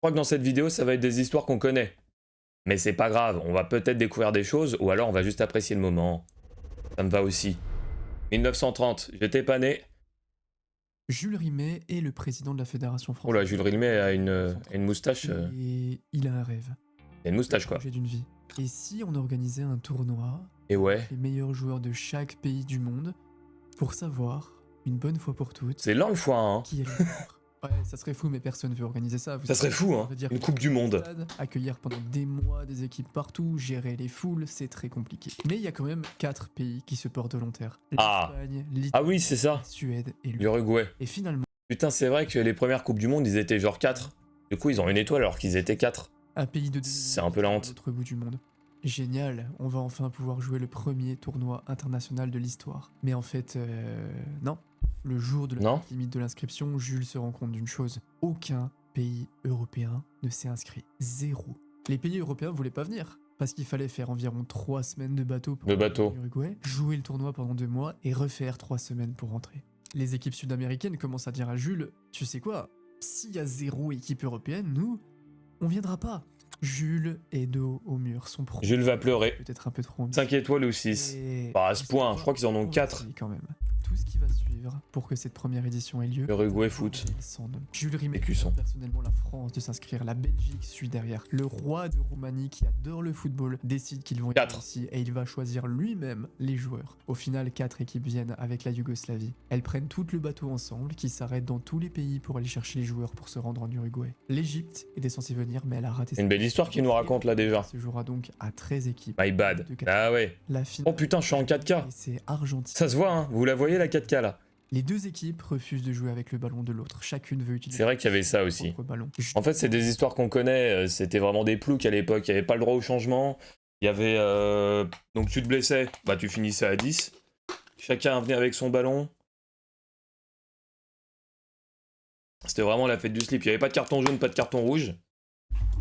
crois que dans cette vidéo, ça va être des histoires qu'on connaît. Mais c'est pas grave, on va peut-être découvrir des choses, ou alors on va juste apprécier le moment. Ça me va aussi. 1930, j'étais pas né. Jules Rimet est le président de la Fédération Oh là, française. Jules Rimet a une moustache. Et il a un rêve. Il a une moustache, Le quoi. projet d'une vie. Et si on organisait un tournoi Et ouais, avec les meilleurs joueurs de chaque pays du monde pour savoir, une bonne fois pour toutes, c'est lent le foie, hein. qui est le meilleur. Ouais, ça serait fou, mais personne veut organiser ça. Vous Ça serait savez, fou, ça hein. veut dire Une coupe du monde. stade, accueillir pendant des mois des équipes partout, gérer les foules, c'est très compliqué. Mais il y a quand même 4 pays qui se portent volontaires. Ah. L'Espagne, l'Italie, Ah oui, c'est ça. la Suède et l'Uruguay. L'Uruguay. Et finalement, Putain, c'est vrai que les premières Coupes du Monde, ils étaient genre 4. Du coup, ils ont une étoile alors qu'ils étaient 4. un pays de C'est un peu la honte. à l'autre bout du monde. Génial, on va enfin pouvoir jouer le premier tournoi international de l'histoire. Mais en fait, non. Le jour de la Non. date limite de l'inscription, Jules se rend compte d'une chose. Aucun pays européen ne s'est inscrit. Zéro. Les pays européens voulaient pas venir. Parce qu'il fallait faire environ 3 semaines de bateau pour De bateau. aller en Uruguay, jouer le tournoi pendant 2 mois et refaire 3 semaines pour rentrer. Les équipes sud-américaines commencent à dire à Jules, tu sais quoi, s'il y a 0 équipe européenne, nous, on viendra pas. Jules est dos au mur, son projet Jules va pleurer. peut-être un peu trop ambitieux. 5 étoiles ou 6. Et Pas à ce vous point, savez je crois qu'ils en ont quoi, 4. on va quand même. Tout ce qui va suivre pour que cette première édition ait lieu. Uruguay foot. Sans nom. Jules Rimet Écusson. personnellement la France de s'inscrire, la Belgique suit derrière. Le roi de Roumanie qui adore le football décide qu'ils vont y aller 4. ici et il va choisir lui-même les joueurs. Au final, 4 équipes viennent avec la Yougoslavie. Elles prennent tout le bateau ensemble qui s'arrête dans tous les pays pour aller chercher les joueurs pour se rendre en Uruguay. L'Égypte était censée venir mais elle a raté. Une belle histoire qu'il nous raconte là déjà. Se jouera donc à 13 équipes. My bad. Ah ouais. La finale, Oh putain, je suis en 4K. et c'est Argentine. Ça se voit, hein. Vous la voyez la 4K là. Les deux équipes refusent de jouer avec le ballon de l'autre. Chacune veut utiliser C'est vrai qu'il y avait ça son aussi. propre ballon. En fait, c'est des histoires qu'on connaît. C'était vraiment des ploucs à l'époque. Il n'y avait pas le droit au changement. Il y avait. Donc tu te blessais, bah tu finissais à 10. Chacun venait avec son ballon. C'était vraiment la fête du slip. Il n'y avait pas de carton jaune, pas de carton rouge.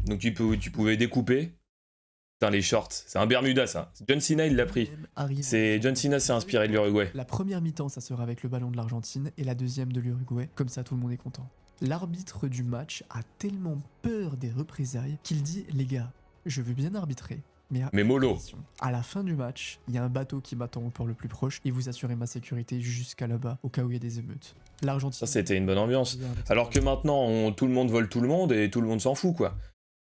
Donc tu pouvais découper. Putain, les shorts. C'est un Bermuda ça. John Cena, il l'a pris. C'est John Cena s'est inspiré de l'Uruguay. La première mi-temps, ça sera avec le ballon de l'Argentine et la deuxième de l'Uruguay. Comme ça, tout le monde est content. L'arbitre du match a tellement peur des représailles qu'il dit « Les gars, je veux bien arbitrer, mais mollo. à la fin du match, il y a un bateau qui m'attend au port le plus proche et vous assurez ma sécurité jusqu'à là-bas au cas où il y a des émeutes. » L'Argentine... Ça, c'était une bonne ambiance. Alors que maintenant, tout le monde vole tout le monde et tout le monde s'en fout, quoi.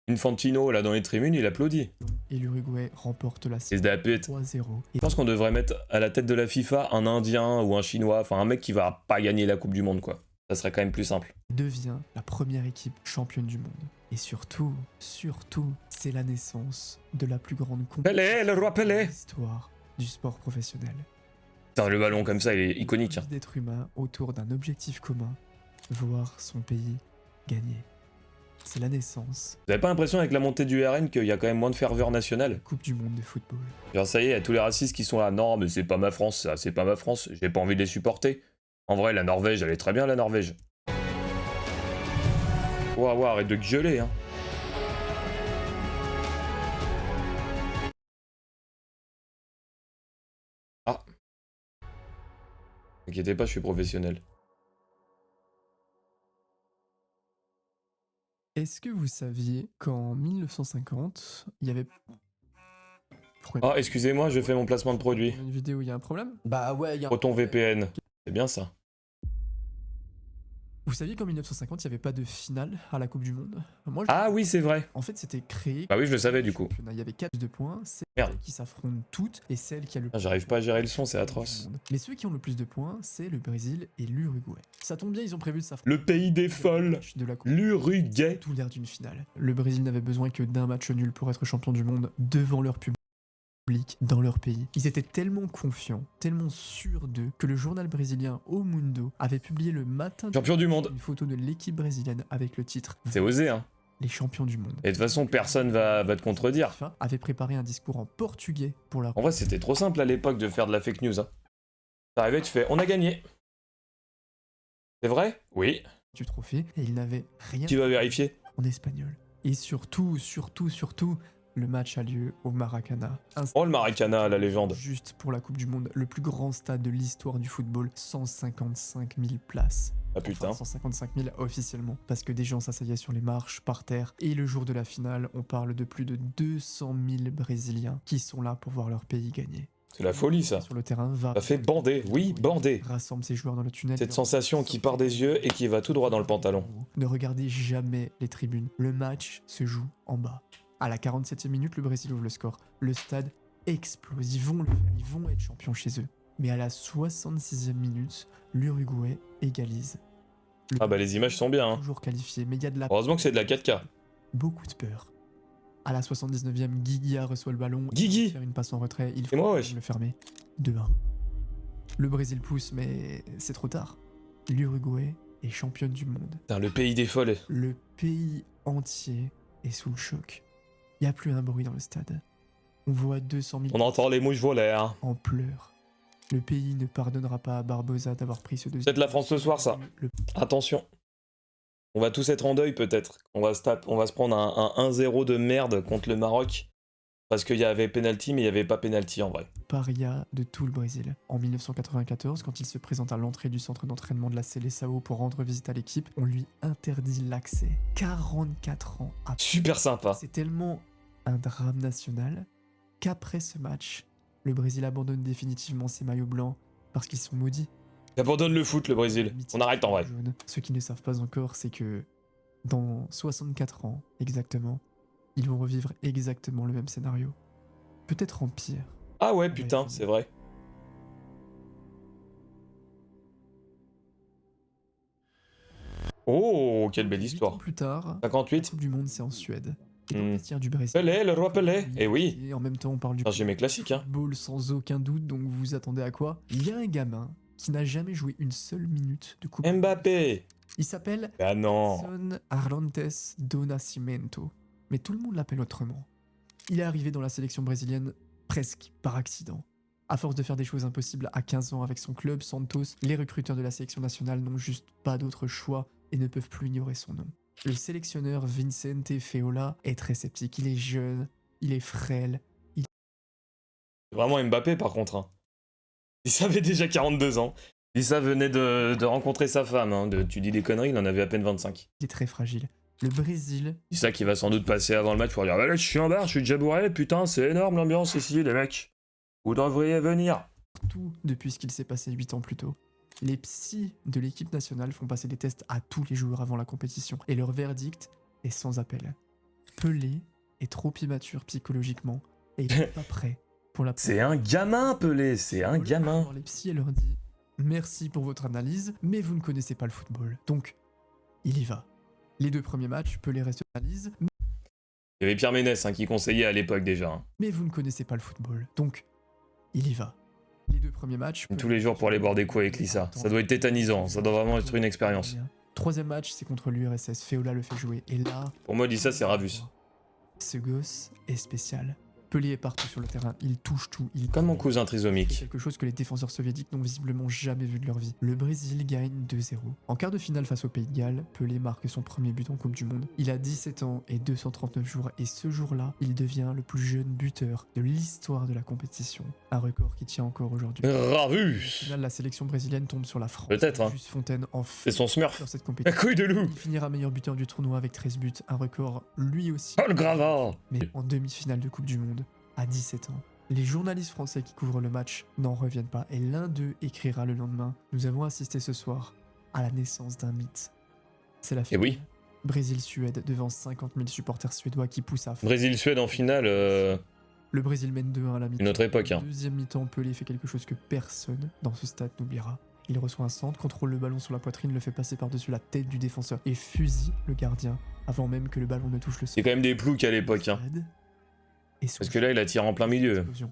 Infantino, là, dans les tribunes, il applaudit. Et l'Uruguay remporte la C'est de la pute. 3-0. Je pense qu'on devrait mettre à la tête de la FIFA un Indien ou un Chinois, enfin un mec qui va pas gagner la Coupe du Monde, quoi. Ça serait quand même plus simple. Devient la première équipe championne du monde. Et surtout, c'est la naissance de la plus grande Pelé, le roi Pelé. histoire du sport professionnel. Putain, le ballon comme ça, il est iconique. Hein. D'être humain autour d'un objectif commun, voir son pays gagner. C'est la naissance Vous avez pas l'impression avec la montée du RN qu'il y a quand même moins de ferveur de nationale? la Coupe du monde de football. Genre ça y est, il y a tous les racistes qui sont là. Non, mais c'est pas ma France, ça, c'est pas ma France. J'ai pas envie de les supporter. En vrai, la Norvège, elle est très bien, la Norvège. Ouah, arrête de gueuler, hein. Ah. T'inquiétez pas, je suis professionnel. Est-ce que vous saviez qu'en 1950, il y avait... Ah, excusez-moi, je fais mon placement de produit. Une vidéo, il y a un problème? Bah ouais, il y a Proton VPN. C'est bien ça. Vous saviez qu'en 1950, il n'y avait pas de finale à la Coupe du Monde? Moi, Ah oui, c'est vrai. En fait, c'était créé... Bah oui, je le savais du coup. Il y avait 4 de points, c'est Merde. celle qui s'affrontent toutes et celle qui a le Ah, j'arrive pas à gérer le son, c'est atroce. Mais ceux qui ont le plus de points, c'est le Brésil et l'Uruguay. Ça tombe bien, ils ont prévu de s'affronter. Le pays des folles. De la Coupe. L'Uruguay. Tout l'air d'une finale. Le Brésil n'avait besoin que d'un match nul pour être champion du monde devant leur public dans leur pays. Ils étaient tellement confiants, tellement sûrs d'eux, que le journal brésilien O Mundo avait publié le matin Champion du monde. une photo de l'équipe brésilienne avec le titre C'est osé, hein. Les champions du monde. Et de toute façon, personne va te contredire. FIFA avait préparé un discours en portugais pour la En vrai, c'était trop simple à l'époque de faire de la fake news. Hein. T'arrivais, tu fais, on a gagné. C'est vrai? Oui. du trophée et il n'avait rien Qui va vérifier? en espagnol. Et surtout, le match a lieu au Maracana. Un Oh, le Maracana, la légende. Juste pour la Coupe du Monde, le plus grand stade de l'histoire du football, 155 000 places. Ah putain. Enfin, 155 000 officiellement, parce que des gens s'asseillaient sur les marches, par terre, et le jour de la finale, on parle de plus de 200 000 Brésiliens qui sont là pour voir leur pays gagner. C'est la folie ça. Sur le terrain, va Ça fait bander, oui, bander. rassemble ses joueurs dans le tunnel. Cette sensation qui part des yeux et qui va tout droit dans le pantalon. Ne regardez jamais les tribunes. Le match se joue en bas. À la 47e minute, le Brésil ouvre le score. Le stade explose. Ils vont le faire. Ils vont être champions chez eux. Mais à la 66e minute, l'Uruguay égalise. Ah bah les images sont bien. Hein. Toujours qualifié, mais il y a de la... Heureusement que c'est de la 4K. Beaucoup de peur. À la 79e, Guigua reçoit le ballon. Guigui. Il va faire une passe en retrait. Il C'est moi, wesh. le fermer. 2-1. Le Brésil pousse, mais c'est trop tard. L'Uruguay est championne du monde. Putain, le pays des folles. Le pays entier est sous le choc. Il n'y a plus un bruit dans le stade. On voit 200 000 On entend les mouches voler. Hein. en pleurs. Le pays ne pardonnera pas à Barbosa d'avoir pris ce deuxième. Peut-être la France ce soir, ça. Attention. On va tous être en deuil, peut-être. On va se prendre un 1-0 de merde contre le Maroc. Parce qu'il y avait penalty, mais il n'y avait pas penalty en vrai. Paria de tout le Brésil. En 1994, quand il se présente à l'entrée du centre d'entraînement de la Seleção pour rendre visite à l'équipe, on lui interdit l'accès. 44 ans après. Super sympa. C'est tellement un drame national qu'après ce match, le Brésil abandonne définitivement ses maillots blancs parce qu'ils sont maudits. Il abandonne le foot, le Brésil. On arrête en vrai. Jaune. Ceux qui ne savent pas encore, c'est que dans 64 ans exactement, ils vont revivre exactement le même scénario. Peut-être en pire. Ah ouais, putain, c'est vrai. Oh, quelle belle 8 histoire. ans plus tard, 58. la Coupe du Monde, c'est en Suède. Et dans le vestiaire du Brésil. Pelé, le roi Pelé. Eh oui. Et en même temps, on parle du J'ai mes classiques, hein. football sans aucun doute, donc vous vous attendez à quoi? Il y a un gamin qui n'a jamais joué une seule minute de Coupe du Monde. Mbappé. Il s'appelle Ah non. Edson Arantes do Nascimento. Mais tout le monde l'appelle autrement. Il est arrivé dans la sélection brésilienne presque par accident. À force de faire des choses impossibles à 15 ans avec son club Santos, les recruteurs de la sélection nationale n'ont juste pas d'autre choix et ne peuvent plus ignorer son nom. Le sélectionneur Vicente Feola est très sceptique. Il est jeune, il est frêle. C'est vraiment Mbappé par contre. Hein. Il savait déjà 42 ans. Lisa venait de rencontrer sa femme. Hein. Tu dis des conneries, il en avait à peine 25. Il est très fragile. Le Brésil... C'est ça qui va sans doute passer avant le match pour dire bah là, je suis en bar, je suis déjà bourré, putain, c'est énorme l'ambiance ici, les mecs. Vous devriez venir. Tout depuis ce qu'il s'est passé 8 ans plus tôt. Les psys de l'équipe nationale font passer des tests à tous les joueurs avant la compétition. Et leur verdict est sans appel. Pelé est trop immature psychologiquement et il n'est pas prêt pour la... C'est un gamin, Pelé, c'est un gamin. Alors les psys leur dit « Merci pour votre analyse, mais vous ne connaissez pas le football. » Donc, il y va. Les 2 premiers matchs, Pelé reste analyse, Il y avait Pierre Ménès hein, qui conseillait à l'époque déjà. Hein. mais vous ne connaissez pas le football. Donc, il y va. Les 2 premiers matchs... Tous les jours pour aller boire des coups avec Lisa. Ça doit être tétanisant, ça doit vraiment être une expérience. 3e match, c'est contre l'URSS. Feola le fait jouer. Et là... Pour moi, Lisa, c'est Ravus. Ce gosse est spécial. Pelé est partout sur le terrain, il touche tout, il... Comme mon cousin C'est trisomique. quelque chose que les défenseurs soviétiques n'ont visiblement jamais vu de leur vie. Le Brésil gagne 2-0. En quart de finale face au Pays de Galles, Pelé marque son premier but en Coupe du Monde. Il a 17 ans et 239 jours et ce jour-là, il devient le plus jeune buteur de l'histoire de la compétition. Un record qui tient encore aujourd'hui. Au Ravus. final, la sélection brésilienne tombe sur la France. Peut-être, hein. Juste Fontaine en C'est son Smurf. dans cette La compétition. couille de loup. Il finira meilleur buteur du tournoi avec 13 buts, un record lui aussi. Oh le gravat. Mais en demi-finale de Coupe du Monde, à 17 ans. Les journalistes français qui couvrent le match n'en reviennent pas et l'un d'eux écrira le lendemain « Nous avons assisté ce soir à la naissance d'un mythe. » C'est la Et finale. oui. Brésil-Suède devant 50 000 supporters suédois qui poussent à fond. Brésil-Suède en finale. Le Brésil mène 2-1 à la mi-temps. Une autre époque, hein. Deuxième mi-temps, Pelé fait quelque chose que personne dans ce stade n'oubliera. Il reçoit un centre, contrôle le ballon sur la poitrine, le fait passer par-dessus la tête du défenseur et fusille le gardien avant même que le ballon ne touche le sol. C'est quand même des ploucs à l'époque. Hein. Parce que là, il a tiré en plein milieu. Explosion.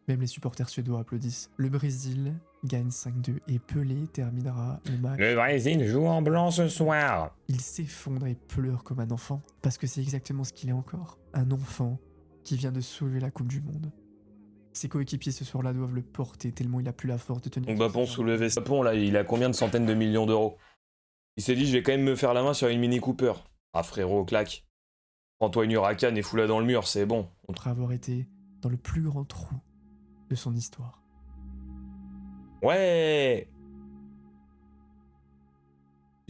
Même les supporters suédois applaudissent. Le Brésil gagne 5-2 et Pelé terminera le match. Le Brésil joue en blanc ce soir. Il s'effondre et pleure comme un enfant parce que c'est exactement ce qu'il est encore. Un enfant qui vient de soulever la Coupe du Monde. Ses coéquipiers ce soir-là doivent le porter tellement il a plus la force de tenir. Donc Bapon soulevait Bapon là, il a combien de centaines de millions d'euros? Il s'est dit je vais quand même me faire la main sur une Mini Cooper. Ah frérot, claque. Prends-toi une Huracan et fous-la dans le mur, c'est bon. Après avoir été dans le plus grand trou de son histoire. Ouais.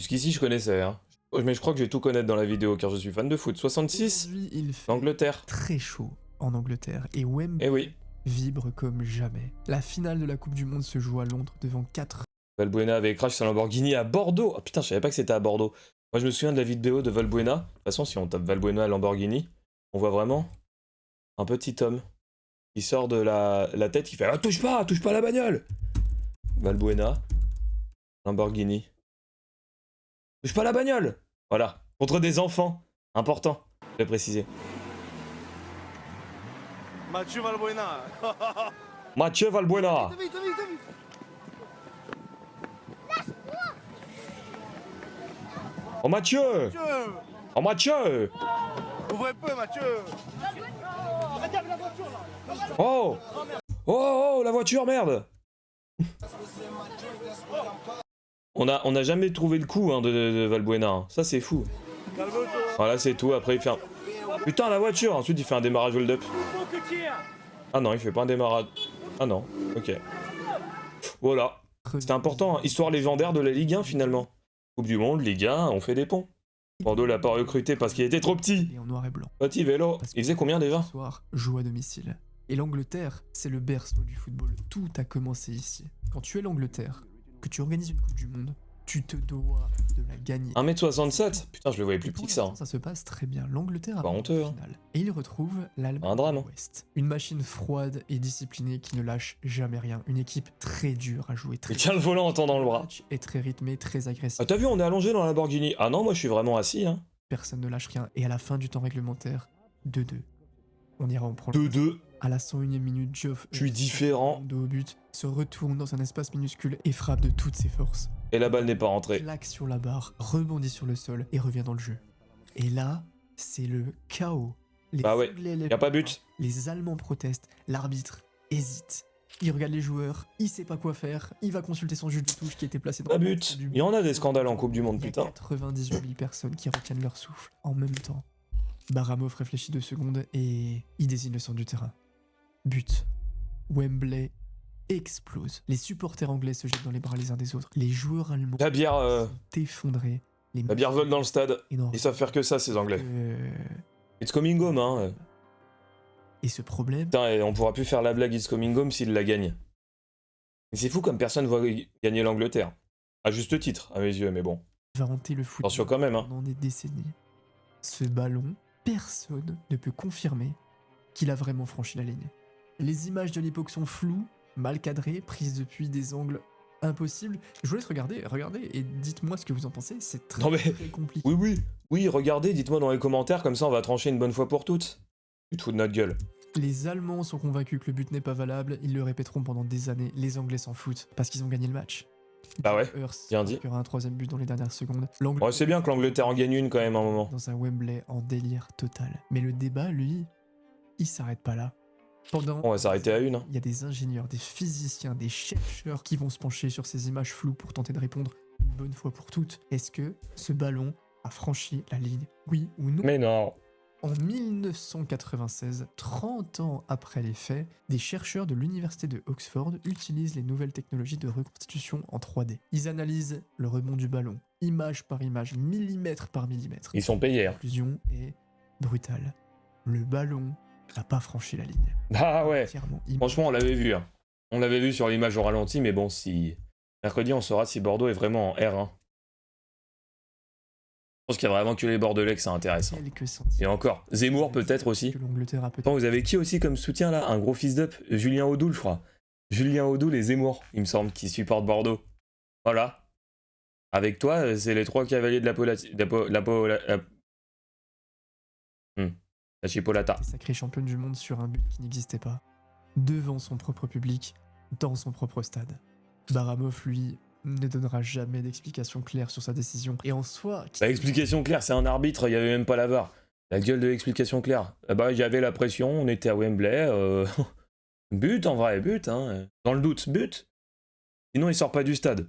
Jusqu'ici, je connaissais, hein. Mais je crois que je vais tout connaître dans la vidéo, car je suis fan de foot. 66, Aujourd'hui, il fait Angleterre. très chaud en Angleterre et Wembley Eh oui. vibre comme jamais. La finale de la Coupe du Monde se joue à Londres devant 4. Valbuena avait crash sur Lamborghini à Bordeaux. Oh putain, je savais pas que c'était à Bordeaux. Moi, je me souviens de la vidéo de Valbuena. De toute façon, si on tape Valbuena à Lamborghini, on voit vraiment un petit homme qui sort de la tête, qui fait ah, touche pas la bagnole. Valbuena, Lamborghini. Touche pas la bagnole. Voilà, contre des enfants. Important, je vais préciser. Mathieu Valbuena. Mathieu Valbuena. Vite, vite, vite. Oh Mathieu. Mathieu, Oh Mathieu. ouvrez peu, Mathieu. Oh. Oh, la voiture, merde. On a jamais trouvé le coup hein, de Valbuena. Hein. Ça, c'est fou. Calme-toi. Voilà, c'est tout. Après, il fait un... Putain, la voiture. Ensuite, il fait un démarrage hold-up. Ah non, il fait pas un démarrage. Ah non, ok. Voilà. C'était important. Hein. Histoire légendaire de la Ligue 1, finalement. Coupe du Monde, Ligue 1, on fait des ponts. Bordeaux l'a pas recruté parce qu'il était trop petit. Et en noir et blanc. Petit vélo. Il faisait combien déjà? Ce soir, joue à domicile. Et l'Angleterre, c'est le berceau du football. Tout a commencé ici. Quand tu es l'Angleterre, que tu organises une Coupe du Monde, tu te dois de la gagner. 1m67. Putain, je le voyais plus Et pour petit que ça. l'instant, ça se passe très bien. L'Angleterre a Pas fait honteux, la hein. finale. Et il retrouve l'Allemagne Un drame, de hein. l'Ouest. Une machine froide et disciplinée qui ne lâche jamais rien. Une équipe très dure à jouer. Très Il tient le volant en tendant le bras. match est très rythmé, très agressif. Ah, t'as vu, on est allongé dans la Lamborghini. Ah non, moi, je suis vraiment assis, hein. Personne ne lâche rien. Et à la fin du temps réglementaire, 2-2. On ira en prolongation. 2-2. À la 101e minute, Geoff Je suis différent. dos au but, se retourne dans un espace minuscule et frappe de toutes ses forces. Et la balle n'est pas rentrée. Claque sur la barre, rebondit sur le sol et revient dans le jeu. Et là, c'est le chaos. Les Bah ouais, Anglais y a pas but. Les Allemands protestent, l'arbitre hésite. Il regarde les joueurs, il sait pas quoi faire, il va consulter son juge de touche qui était placé dans Pas le but. sens du Il y en a des scandales en Coupe du Monde, Il y a putain. 98 000 personnes qui retiennent leur souffle en même temps. Baramov réfléchit 2 secondes et il désigne le centre du terrain. But. Wembley explose. Les supporters anglais se jettent dans les bras les uns des autres. Les joueurs allemands La bière, sont effondrés. Les la bière vole dans le stade. énormes. Ils savent faire que ça, ces Anglais. It's coming home, hein. Et ce problème, Putain, et on pourra plus faire la blague It's coming home s'il la gagne. Mais c'est fou comme personne voit gagner l'Angleterre. À juste titre, à mes yeux, mais bon. va hanter le football Attention quand même, hein. pendant des décennies. Ce ballon, personne ne peut confirmer qu'il a vraiment franchi la ligne. Les images de l'époque sont floues, mal cadrées, prises depuis des angles impossibles. Je vous laisse regardez et dites-moi ce que vous en pensez. C'est très, Non mais- très compliqué. Oui, regardez, dites-moi dans les commentaires, comme ça on va trancher une bonne fois pour toutes. Tu te fous de notre gueule. Les Allemands sont convaincus que le but n'est pas valable, ils le répéteront pendant des années. Les Anglais s'en foutent parce qu'ils ont gagné le match. Bah ouais, Hurst bien dit. marquera un 3e but dans les dernières secondes. Ouais, c'est bien que l'Angleterre en gagne une quand même à un moment. Dans un Wembley en délire total. Mais le débat, lui, il s'arrête pas là. Pendant On va s'arrêter à une. Hein. il y a des ingénieurs, des physiciens, des chercheurs qui vont se pencher sur ces images floues pour tenter de répondre une bonne fois pour toutes. Est-ce que ce ballon a franchi la ligne? Oui ou non? Mais non. En 1996, 30 ans après les faits, des chercheurs de l'université de Oxford utilisent les nouvelles technologies de reconstitution en 3D. Ils analysent le rebond du ballon, image par image, millimètre par millimètre. Ils sont payés. La Hein. conclusion est brutale. Le ballon n'a pas franchi la ligne. Ah ouais. Entièrement Franchement, on l'avait vu. Hein. On l'avait vu sur l'image au ralenti, mais bon, si... Mercredi, on saura si Bordeaux est vraiment en R1. Je pense qu'il y a vraiment que les Bordelais que ça intéresse. Hein. quelques centimètres. Et encore, Zemmour peut-être aussi. Que l'Angleterre a peut-être Attends, vous avez qui aussi comme soutien là? Un gros fils d'up? Julien Audoul, je crois. Julien Audoul et Zemmour, il me semble, qui supportent Bordeaux. Voilà. Avec toi, c'est les 3 cavaliers de la Chipolata. été sacrée championne du monde sur un but qui n'existait pas. Devant son propre public, dans son propre stade. Baramov, lui, ne donnera jamais d'explication claire sur sa décision. Et en soi... Bah, explication claire, c'est un arbitre, il n'y avait même pas la VAR. La gueule de l'explication claire. Bah, j'avais la pression, on était à Wembley. But en vrai, but. Hein. Dans le doute, but. Sinon, il sort pas du stade.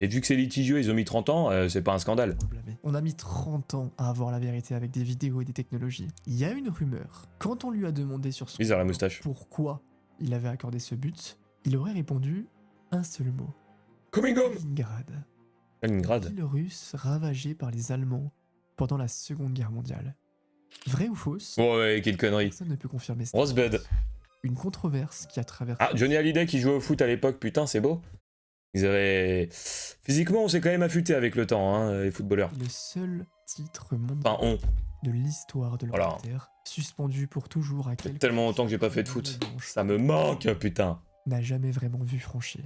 Et vu que c'est litigieux, ils ont mis 30 ans, c'est pas un scandale. On a mis 30 ans à avoir la vérité avec des vidéos et des technologies. Il y a une rumeur. Quand on lui a demandé sur son Bizarre la moustache. pourquoi il avait accordé ce but, il aurait répondu un seul mot. Coming home. Stalingrad. Stalingrad. Ville russe ravagée par les Allemands pendant la Seconde Guerre mondiale. Vrai ou fausse? Ouais, quelle connerie. Personne ne peut confirmer ça. Rosebud. Une controverse qui a traversé... Ah, Johnny Hallyday qui jouait au foot à l'époque, putain, c'est beau. Ils avaient... Physiquement, on s'est quand même affûté avec le temps, hein, les footballeurs. Le seul titre mondial Enfin, on. de l'histoire de Voilà. l'Angleterre, suspendu pour toujours à Ça fait quelques... tellement longtemps que j'ai pas fait de foot. blanche, Ça me manque, putain. n'a jamais vraiment vu franchir.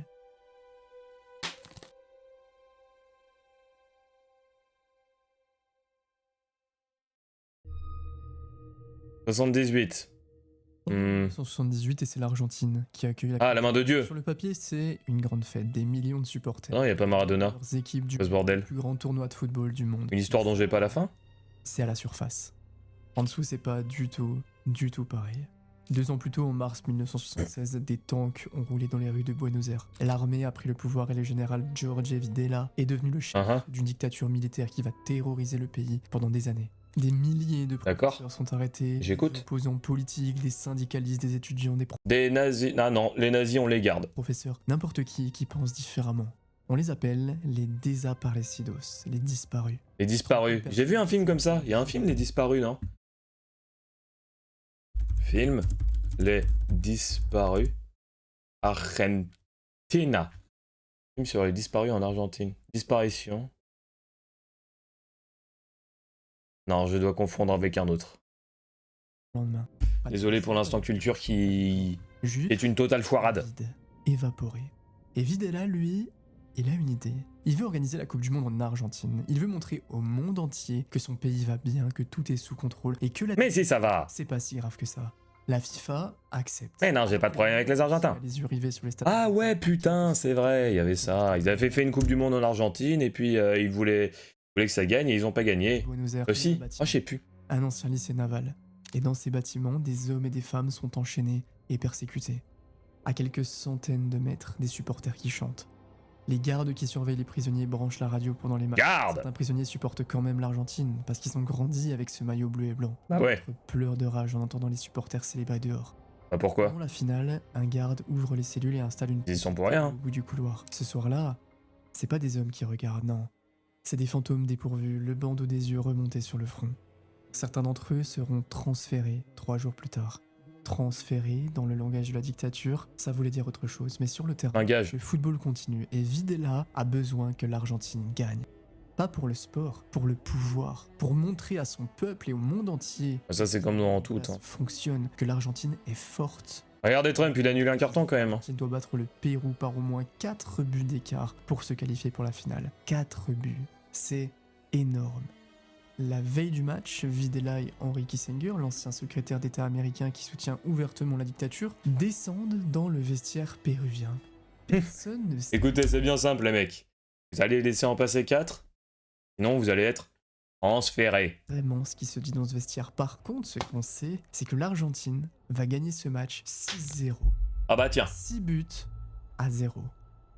« 78. En 1978, et c'est l'Argentine qui accueille la... Ah, la main de Dieu. Sur le papier, c'est une grande fête, des millions de supporters. Non, y a pas Maradona. Leurs équipes du Pas ce bordel. plus grand tournoi de football du monde. Une histoire dont j'ai pas la fin. C'est à la surface. En dessous, c'est pas du tout pareil. 2 ans plus tôt, en mars 1976, des tanks ont roulé dans les rues de Buenos Aires. L'armée a pris le pouvoir et le général Jorge Videla est devenu le chef d'une dictature militaire qui va terroriser le pays pendant des années. Des milliers de professeurs sont arrêtés, J'écoute. des opposants politiques, des syndicalistes, des étudiants, Des nazis. Ah non, les nazis, on les garde. professeurs, n'importe qui pense différemment. On les appelle les desaparecidos, les disparus. Les disparus. J'ai vu un film comme ça. Il y a un film, Les disparus, non? Film Les disparus. Argentina. Film sur les disparus en Argentine. Disparition. Non, je dois confondre avec un autre. Lendemain. Désolé pour l'instant culture qui Juif est une totale foirade. vide, évaporé. Et Videla, lui, il a une idée. Il veut organiser la Coupe du Monde en Argentine. Il veut montrer au monde entier que son pays va bien, que tout est sous contrôle et que la... Mais si ça va. C'est pas si grave que ça. La FIFA accepte. Mais non, j'ai pas de problème avec les Argentins. Les yeux rivés sur les stades. Ah ouais, putain, c'est vrai, il y avait ça. Ils avaient fait une Coupe du Monde en Argentine et puis ils voulaient que ça gagne et ils ont pas gagné. Buenos Aires, Aussi. un Ah, bâtiment, je sais plus. un ancien lycée naval. Et dans ces bâtiments, des hommes et des femmes sont enchaînés et persécutés. À quelques centaines de mètres, des supporters qui chantent. Les gardes qui surveillent les prisonniers branchent la radio pendant les matchs. Garde. Certains prisonniers supportent quand même l'Argentine, parce qu'ils ont grandi avec ce maillot bleu et blanc. Bah ouais. D'autres pleurent de rage en entendant les supporters célébrer dehors. Bah pourquoi? Avant la finale, un garde ouvre les cellules et installe une Ils y sont pour rien. au bout du couloir. Ce soir-là, c'est pas des hommes qui regardent, non. C'est des fantômes dépourvus, le bandeau des yeux remonté sur le front. Certains d'entre eux seront transférés 3 jours plus tard. Transférés, dans le langage de la dictature, ça voulait dire autre chose, mais sur le terrain, Un gage. le football continue et Videla a besoin que l'Argentine gagne. Pas pour le sport, pour le pouvoir, pour montrer à son peuple et au monde entier Ça c'est comme dans tout. que ça Hein. fonctionne, que l'Argentine est forte. Regardez Trump, il a annulé un carton quand même. Hein. L'Argentine doit battre le Pérou par au moins 4 buts d'écart pour se qualifier pour la finale. 4 buts, c'est énorme. La veille du match, Videla et Henry Kissinger, l'ancien secrétaire d'État américain qui soutient ouvertement la dictature, descendent dans le vestiaire péruvien. Personne ne sait Écoutez, c'est bien simple les mecs. Vous allez laisser en passer 4. Sinon vous allez être transférés. vraiment ce qui se dit dans ce vestiaire. Par contre, ce qu'on sait, c'est que l'Argentine va gagner ce match 6-0. Ah bah tiens, 6 buts à 0.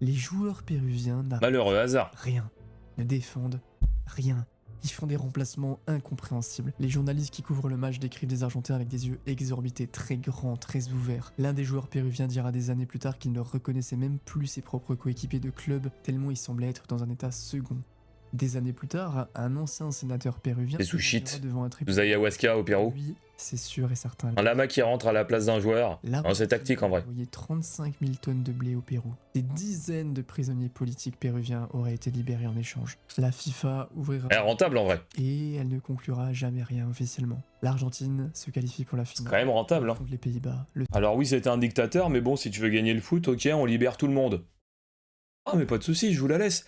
Les joueurs péruviens n'arrivent malheureux hasard. rien, ne défendent rien. Ils font des remplacements incompréhensibles. Les journalistes qui couvrent le match décrivent des Argentins avec des yeux exorbités, très grands, très ouverts. L'un des joueurs péruviens dira des années plus tard qu'il ne reconnaissait même plus ses propres coéquipiers de club, tellement il semblait être dans un état second. Des années plus tard, un ancien sénateur péruvien C'est sous se shit. retrouvera devant un tribunal. Vous ayahuasca au Pérou. Oui, c'est sûr et certain. Un lama qui rentre à la place d'un joueur. Non, c'est tactique en vrai. Vous voyez 35 000 tonnes de blé au Pérou. Des dizaines de prisonniers politiques péruviens auraient été libérés en échange. La FIFA ouvrira Elle est rentable en vrai. et elle ne conclura jamais rien officiellement. L'Argentine se qualifie pour la C'est finale. quand même rentable. Hein. Contre les Pays-Bas. Le Alors oui, c'était un dictateur, mais bon, si tu veux gagner le foot, ok, on libère tout le monde. Ah, mais pas de soucis, je vous la laisse.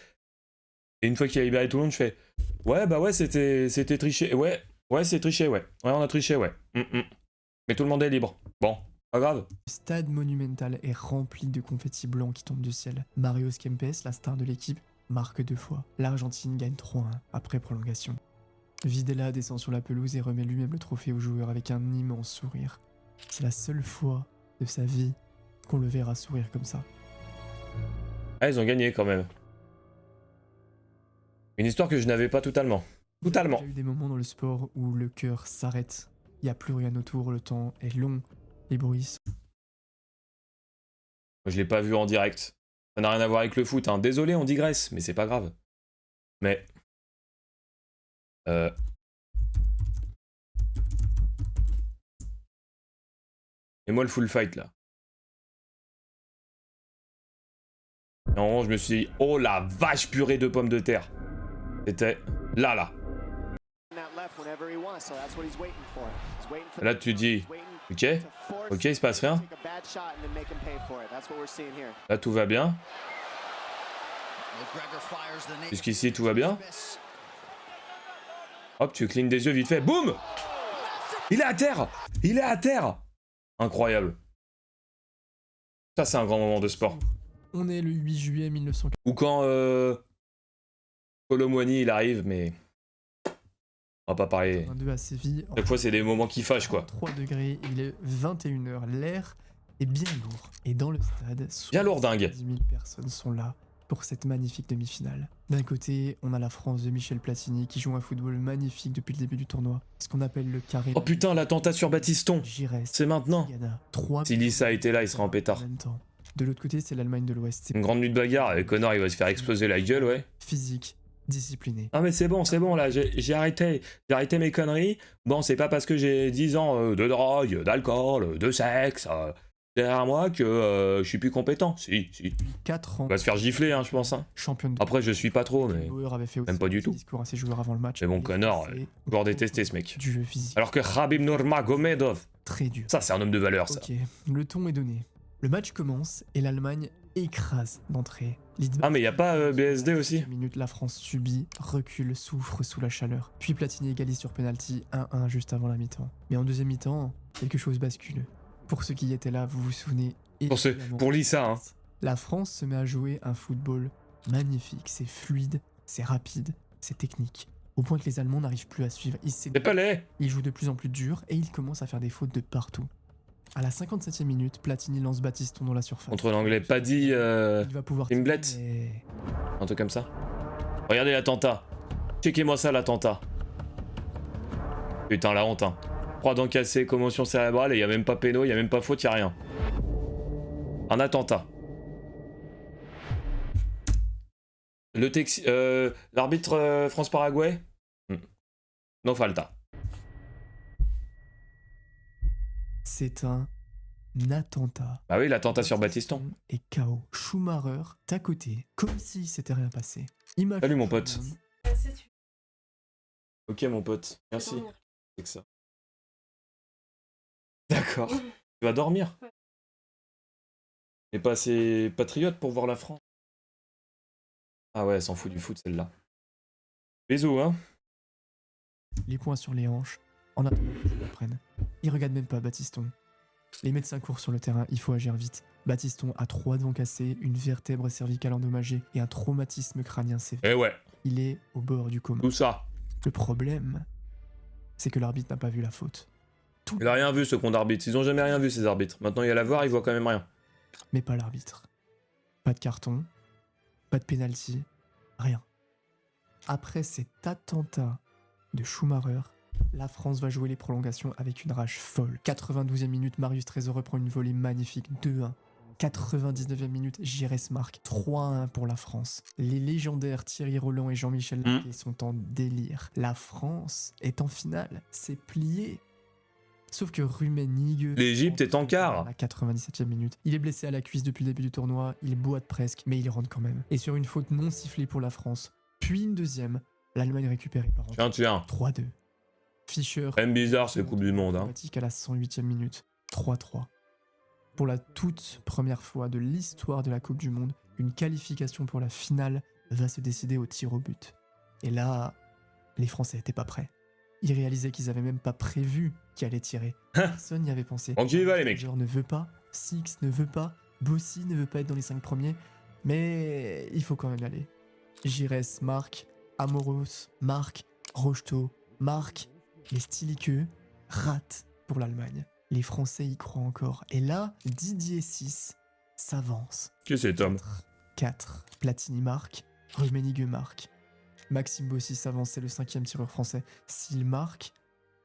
Et une fois qu'il a libéré tout le monde, je fais ouais, bah ouais, c'était triché. Ouais, c'est triché, ouais. Ouais, on a triché, ouais. Mais tout le monde est libre. Bon, pas grave. stade monumental est rempli de confettis blancs qui tombent du ciel. Mario Kempes, la star de l'équipe, marque 2 fois. L'Argentine gagne 3-1 après prolongation. Videla descend sur la pelouse et remet lui-même le trophée au joueur avec un immense sourire. C'est la seule fois de sa vie qu'on le verra sourire comme ça. Ah, ils ont gagné quand même. Une histoire que je n'avais pas totalement. Totalement. Il y a eu des moments dans le sport où le cœur s'arrête. Il n'y a plus rien autour, le temps est long, les bruits sont... Je l'ai pas vu en direct. Ça n'a rien à voir avec le foot, hein. Désolé, on digresse, mais c'est pas grave. Mais... Et moi le full fight là. Non, je me suis dit, oh la vache purée de pommes de terre. C'était là. Là tu dis, ok, il se passe rien. Là tout va bien. Jusqu'ici tout va bien. Hop, tu clignes des yeux vite fait, boum! Il est à terre! Il est à terre! Incroyable. Ça c'est un grand moment de sport. On est le 8 juillet 1900. Ou quand Kolo Muani il arrive, mais on va pas parler. 22 à Séville. Chaque fois c'est des moments qui fâchent quoi. 3 degrés, il est 21h. L'air est bien lourd. Et dans le stade, Bien lourdingue. 10 000 personnes sont là pour cette magnifique demi-finale. D'un côté, on a la France de Michel Platini qui joue un football magnifique depuis le début du tournoi. Ce qu'on appelle le carré. Oh putain, l'attentat sur Batiston. C'est maintenant. Si Lisa était là, il serait en pétard. En même temps. De l'autre côté, c'est l'Allemagne de l'Ouest. Une grande nuit de bagarre, et Connor il va se faire exploser la gueule, ouais. Physique, discipliné. Ah mais c'est bon là, j'ai arrêté mes conneries. Bon, c'est pas parce que j'ai 10 ans de drogue, d'alcool, de sexe derrière moi que je suis plus compétent. Si. 4 ans. On va se faire gifler, hein, je pense. Hein. Champion de... Après, je suis pas trop, mais Bauer avait fait aussi même pas du tout. discours à ses joueurs avant le match. Mais bon, Connor, joueur détesté ce mec. Du jeu physique. Alors que Khabib Nurmagomedov, Très dur. ça c'est un homme de valeur, ça. Ok, le ton est donné. Le match commence et l'Allemagne écrase d'entrée. Ah mais y a pas BSD aussi? Minute, la France subit, recule, souffre sous la chaleur. Puis Platini égalise sur penalty 1-1 juste avant la mi-temps. Mais en deuxième mi-temps, quelque chose bascule. Pour ceux qui y étaient là, vous vous souvenez évidemment. Pour Lisa, hein. La France se met à jouer un football magnifique. C'est fluide, c'est rapide, c'est technique. Au point que les Allemands n'arrivent plus à suivre. C'est pas laid. Ils jouent de plus en plus dur et ils commencent à faire des fautes de partout. À la 57e minute, Platini lance Batiston dans la surface. Contre l'anglais Paddy Il va pouvoir Imblet. mais... Un truc comme ça. Regardez l'attentat. Checkez-moi ça, l'attentat. Putain, la honte, hein. 3 dents cassées, commotion cérébrale, et y a même pas péno, y a même pas faute, y a rien. Un attentat. L'arbitre France-Paraguay Non falta. C'est un attentat. Ah oui, l'attentat sur Batiston. Et KO. Schumacher, d'à côté, comme si c'était rien passé. Image. Salut mon pote. Assez, tu Ok mon pote, merci. dormir. C'est que ça. D'accord. Tu vas dormir. Ouais. Et pas assez patriote pour voir la France. Ah ouais, elle s'en fout du foot celle-là. Bisous hein. Les poings sur les hanches. En attendant que je le prenne. Il regarde même pas Batiston. Les médecins courent sur le terrain, il faut agir vite. Batiston a 3 dents cassées, une vertèbre cervicale endommagée et un traumatisme crânien sévère. Eh ouais, Il est au bord du coma. tout ça. Le problème, c'est que l'arbitre n'a pas vu la faute. Il a rien vu ce con d'arbitre. Ils ont jamais rien vu ces arbitres. Maintenant il y a la VAR, ils voient quand même rien. Mais pas l'arbitre. Pas de carton, pas de pénalty, rien. Après cet attentat de Schumacher, la France va jouer les prolongations avec une rage folle. 92e minute, Marius Trésor reprend une volée magnifique, 2-1. 99e minute, Giresse marque 3-1 pour la France. Les légendaires Thierry Roland et Jean-Michel Larquet sont en délire. La France est en finale, c'est plié. Sauf que Rummenigge... L'Égypte est en quart. À la 97e minute. Il est blessé à la cuisse depuis le début du tournoi, il boite presque, mais il rentre quand même. Et sur une faute non sifflée pour la France, puis une deuxième, l'Allemagne récupère et part en Tiens. 3-2. Fischer... Quand même bizarre ces coupes du monde hein. À la 108e minute, 3-3. Pour la toute première fois de l'histoire de la Coupe du Monde, une qualification pour la finale va se décider au tir au but. Et là, les Français n'étaient pas prêts. Ils réalisaient qu'ils avaient même pas prévu qu'ils allaient tirer. Personne n'y avait pensé. Donc il y va les mecs. Major ne veut pas, Six ne veut pas, Bossy ne veut pas être dans les 5 premiers, mais il faut quand même y aller. Giresse marque, Amoros marque, Rocheteau marque, les Stiliqueux ratent pour l'Allemagne. Les Français y croient encore. Et là, Didier 6 s'avance. Qui c'est Tom? 4. Platini marque, Rummenigge marque. Maxime Bossy s'avance, c'est le 5e tireur français. S'il marque,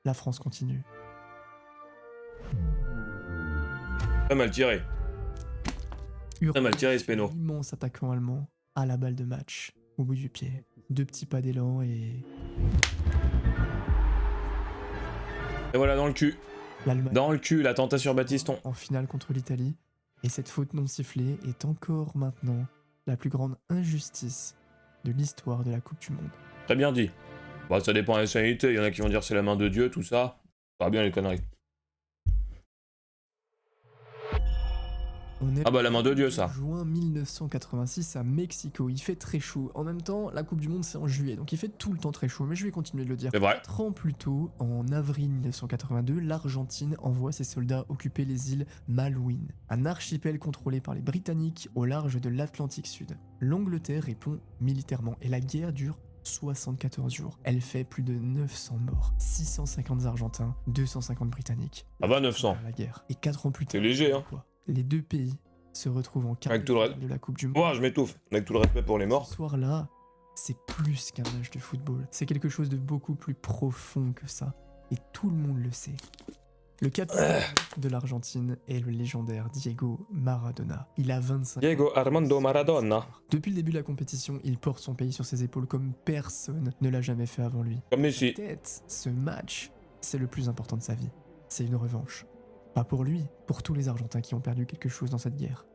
la France continue. Pas mal tiré. Pas mal tiré ce péno. L'immense attaquant allemand à la balle de match. au bout du pied. 2 petits pas d'élan et Et voilà, dans le cul. l'Allemagne Dans le cul, l'attentat sur Battiston. en finale contre l'Italie. Et cette faute non sifflée est encore maintenant la plus grande injustice de l'histoire de la Coupe du Monde. T'as bien dit. Bah, ça dépend des nationalités. Il y en a qui vont dire c'est la main de Dieu, tout ça. Ça va bien les conneries. On est Ah bah, la main de Dieu, ça. Juin 1986 à Mexico. Il fait très chaud. En même temps, la Coupe du Monde c'est en juillet, donc il fait tout le temps très chaud. Mais je vais continuer de le dire. C'est vrai. 4 ans plus tôt, en avril 1982, l'Argentine envoie ses soldats occuper les îles Malouines, un archipel contrôlé par les Britanniques au large de l'Atlantique Sud. L'Angleterre répond militairement et la guerre dure 74 jours. Elle fait plus de 900 morts, 650 Argentins, 250 Britanniques. Ah bah, 900. Par la guerre. Et 4 ans plus tard, C'est léger, hein. quoi, les deux pays se retrouvent en quart Avec de tout le finale reste. de la Coupe du Monde. Moi, je m'étouffe. Avec tout le respect pour les morts. Ce soir-là, c'est plus qu'un match de football. C'est quelque chose de beaucoup plus profond que ça. Et tout le monde le sait. Le capitaine de l'Argentine est le légendaire Diego Maradona. Il a 25 Diego ans. Armando Maradona. Depuis le début de la compétition, il porte son pays sur ses épaules comme personne ne l'a jamais fait avant lui. Comme Messi. Peut-être ce match, c'est le plus important de sa vie. C'est une revanche. Pas pour lui, pour tous les Argentins qui ont perdu quelque chose dans cette guerre.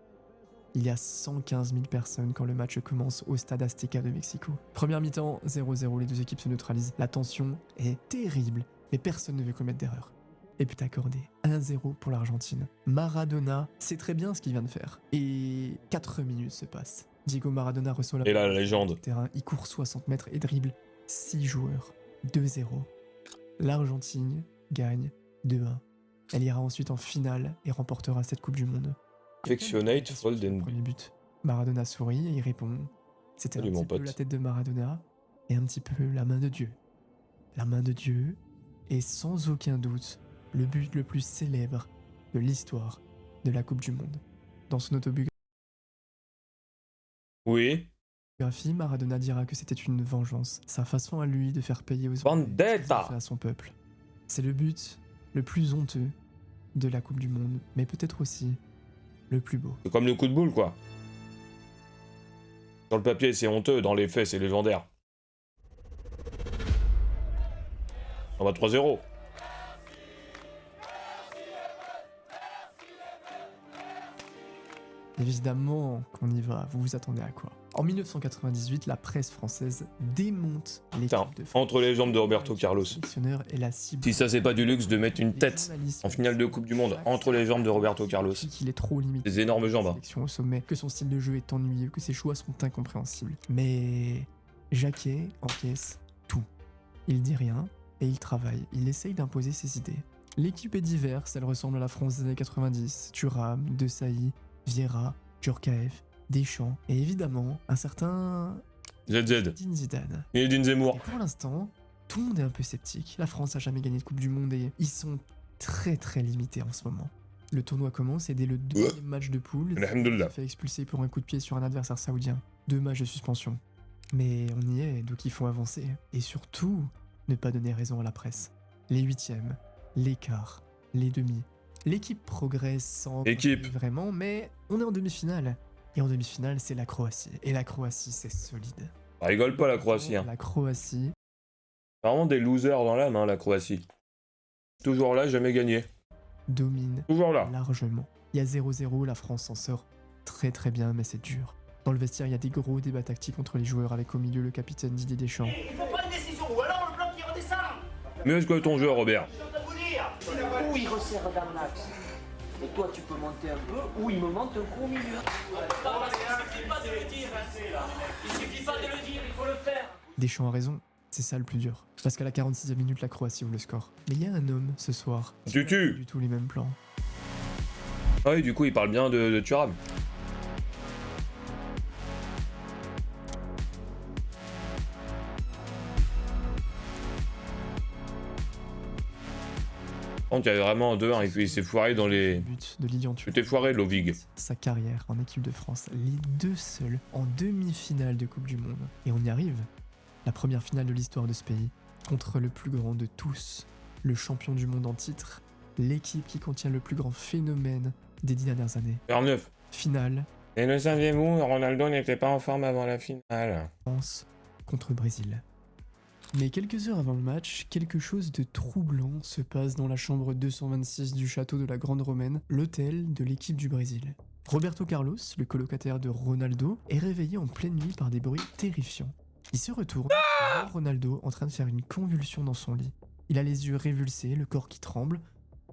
Il y a 115 000 personnes quand le match commence au stade Azteca de Mexico. Première mi-temps, 0-0, les deux équipes se neutralisent. La tension est terrible, mais personne ne veut commettre d'erreur. Et puis accordé, 1-0 pour l'Argentine. Maradona sait très bien ce qu'il vient de faire. Et 4 minutes se passent. Diego Maradona reçoit la Et là, la balle légende. sur le terrain, il court 60 mètres et dribble 6 joueurs. 2-0. L'Argentine gagne 2-1. Elle ira ensuite en finale et remportera cette Coupe du Monde. Affectionate, Sur fold le and... premier but. Maradona sourit et il répond. C'était un Salut, mon petit peu pote. la tête de Maradona et un petit peu la main de Dieu. La main de Dieu est sans aucun doute le but le plus célèbre de l'histoire de la Coupe du Monde. Dans son autobiographie, Oui. Maradona dira que c'était une vengeance, sa façon à lui de faire payer aux Vendetta. ce qu'il a fait à son peuple. C'est le but le plus honteux de la Coupe du Monde, mais peut-être aussi le plus beau. C'est comme le coup de boule, quoi. Dans le papier, c'est honteux. Dans les faits, c'est légendaire. On va 3-0. Évidemment qu'on y va, vous vous attendez à quoi? En 1998, la presse française démonte Putain, l'équipe de France. entre les jambes de Roberto Carlos. Le sélectionneur est la cible. Si ça, c'est pas du luxe de mettre une Les tête journalistes en finale de Coupe du Monde entre les jambes de Roberto Carlos. qu'il est trop limité. Des énormes jambes, hein. Sélection au sommet, que son style de jeu est ennuyeux, que ses choix sont incompréhensibles. Mais Jacquet encaisse tout. Il dit rien et il travaille. Il essaye d'imposer ses idées. L'équipe est diverse, elle ressemble à la France des années 90. Thuram, Desailly, Vieira, Djorkaeff, Deschamps et évidemment un certain ZZ. Zinedine Zidane. Zinedine Et Zemmour. pour l'instant, tout le monde est un peu sceptique. La France a jamais gagné de Coupe du Monde et ils sont très très limités en ce moment. Le tournoi commence et dès le deuxième match de poule, Alhamdoulilah. il se fait expulser pour un coup de pied sur un adversaire saoudien. 2 matchs de suspension. Mais on y est, donc il faut avancer. Et surtout, ne pas donner raison à la presse. Les huitièmes, les quarts, les demi. L'équipe progresse sans Équipe. vraiment, mais on est en demi-finale. Et en demi-finale, c'est la Croatie. Et la Croatie, c'est solide. Ça rigole pas, la Croatie, hein. La Croatie, Vraiment des losers dans l'âme, hein, la Croatie. Toujours là, jamais gagné. domine Toujours là. largement. Il y a 0-0, la France s'en sort très très bien, mais c'est dur. Dans le vestiaire, il y a des gros débats tactiques entre les joueurs, avec au milieu le capitaine Didier Deschamps. Il faut prendre une décision, ou alors le blanc qui redescend. Mais est-ce que ton jeu, Robert? Je peux vous dire. Ou il resserre dans l'axe, et toi tu peux monter un peu, ou il me monte un coup au milieu. Il suffit pas de le dire, il suffit pas de le dire, il faut le faire. Deschamps a raison, c'est ça le plus dur. Parce qu'à la 46e minute, la Croatie ouvre le score. Mais il y a un homme ce soir qui n'a Tutu. pas du tout les mêmes plans. Ah oui, du coup, il parle bien de Thuram. Par contre, il y avait vraiment 2-1 et puis il s'est foiré dans les... But de Lilian Tu Thuram. t'es foiré, Lovig. Sa carrière en équipe de France, les deux seuls en demi-finale de Coupe du Monde. Et on y arrive. La première finale de l'histoire de ce pays, contre le plus grand de tous, le champion du monde en titre, l'équipe qui contient le plus grand phénomène des 10 dernières années. R9. Finale Et le saviez-vous, Ronaldo n'était pas en forme avant la finale. France contre le Brésil. Mais quelques heures avant le match, quelque chose de troublant se passe dans la chambre 226 du château de la Grande Romaine, l'hôtel de l'équipe du Brésil. Roberto Carlos, le colocataire de Ronaldo, est réveillé en pleine nuit par des bruits terrifiants. Il se retourne et voit Ronaldo en train de faire une convulsion dans son lit. Il a les yeux révulsés, le corps qui tremble,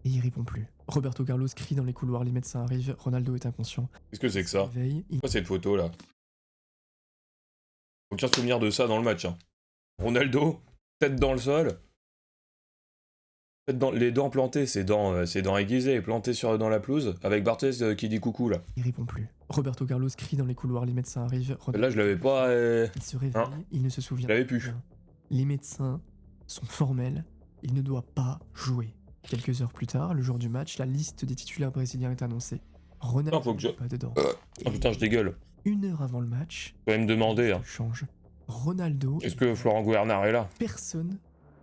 et il répond plus. Roberto Carlos crie dans les couloirs, les médecins arrivent, Ronaldo est inconscient. Qu'est-ce que c'est que ça? Réveille, il... Quoi cette photo là? Aucun souvenir de ça dans le match. Hein. Ronaldo, tête dans le sol. Tête dans... Les dents plantées, ses dents aiguisées, plantées dans la pelouse, avec Barthez qui dit coucou là. Il répond plus. Roberto Carlos crie dans les couloirs, les médecins arrivent. Là je l'avais pas... Il se réveille, Hein, il ne se souvient je l'avais plus. rien. Les médecins sont formels, il ne doit pas jouer. Quelques heures plus tard, le jour du match, la liste des titulaires brésiliens est annoncée. Ronaldo Non, faut que je... n'est pas dedans. Oh putain, je dégueule. Une heure avant le match, Je vais me demander, hein. change. Ronaldo... Est-ce que Florent Guernard est là? Personne